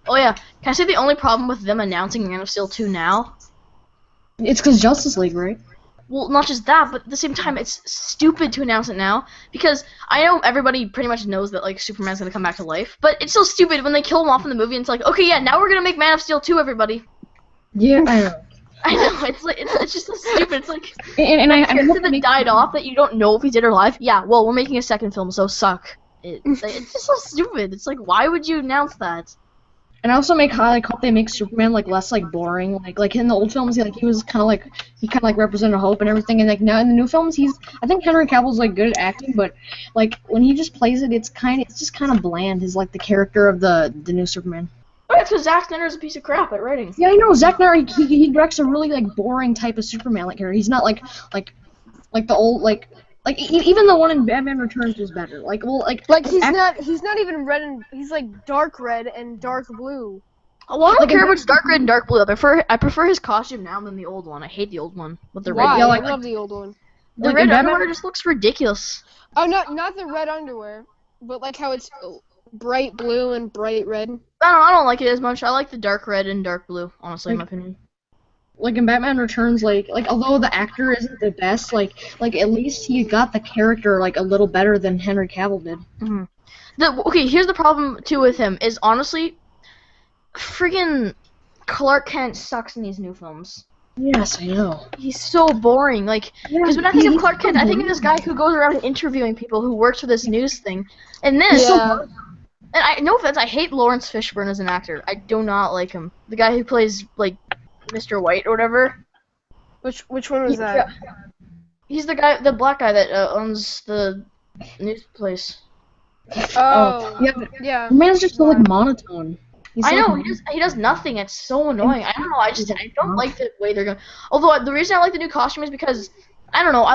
Oh yeah, can I say the only problem with them announcing Man of Steel 2 now? It's because Justice League, right? Well, not just that, but at the same time, it's stupid to announce it now because I know everybody pretty much knows that like Superman's gonna come back to life, but it's so stupid when they kill him off in the movie and it's like, okay, yeah, now we're gonna make Man of Steel 2, everybody. Yeah, I know. I know, it's like it's just so stupid. It's like And I character hope they that make- died off that you don't know if he's dead or alive. Yeah, well, we're making a second film, so suck. It's just so stupid. It's like, why would you announce that? And I also hope they make Superman like less like boring. Like in the old films, he was kind of represented hope and everything. And like now in the new films, I think Henry Cavill's like good at acting, but like when he just plays it, it's just kind of bland. His like the character of the new Superman. Oh, it's because Zack Snyder's a piece of crap at writing. Yeah, I know. Zack Snyder, he directs a really like boring type of Superman like character. He's not like the old even the one in Batman Returns was better. Like He's not even red and he's like dark red and dark blue. Well, I don't Like, care in- about his dark red and dark blue. I prefer his costume now than the old one. I hate the old one with the Why? red. Yeah, I like- love the old one. The like red in Batman- underwear just looks ridiculous. Oh, not the red underwear, but like how it's bright blue and bright red. I don't like it as much. I like the dark red and dark blue, honestly, in my opinion. Like in Batman Returns, like although the actor isn't the best, like at least he got the character like a little better than Henry Cavill did. Okay, here's the problem too with him is honestly, friggin' Clark Kent sucks in these new films. Yes, I know. He's so boring. Like, because when I think of Clark Kent, I think of this guy who goes around interviewing people who works for this news thing. And this, Yeah. and no offense, I hate Lawrence Fishburne as an actor. I do not like him. The guy who plays like Mr. White or whatever. Which one was that? He's the black guy that owns the news place. Oh, yeah. But yeah. the man's just so like monotone. He's I like, know he does nothing. It's so annoying. I don't know. I don't like the way they're going. Although the reason I like the new costume is because I don't know.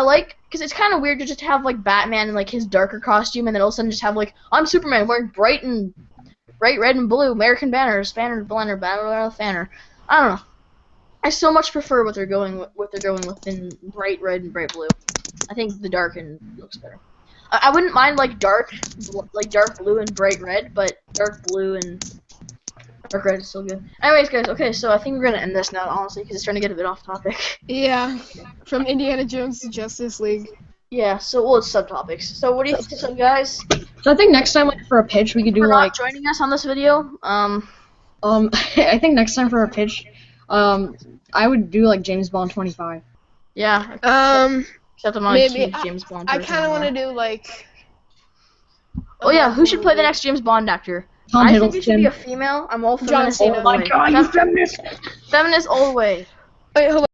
Because it's kind of weird to just have like Batman in like his darker costume and then all of a sudden just have like I'm Superman wearing bright red and blue American banners, banner, banner. I don't know. I so much prefer what they're going with in bright red and bright blue. I think the dark and looks better. I wouldn't mind like dark blue and bright red, but dark blue and dark red is still good. Anyways, guys, okay, so I think we're gonna end this now, honestly, because it's starting to get a bit off topic. Yeah. From Indiana Jones to Justice League. Yeah, so it's subtopics. So what do you think, so guys? So I think next time, like for a pitch, we could do For like not joining us on this video, I think next time for a pitch, I would do like James Bond 25. yeah. Except I'm not a Maybe huge James Bond I person kind of want to anymore. do like Oh yeah, who should play the next James Bond actor? Tom I think it should be Hiddleston. a female. I'm all John feminist Cena. all the way. God, you feminist! Feminist all the way. Wait, hold on.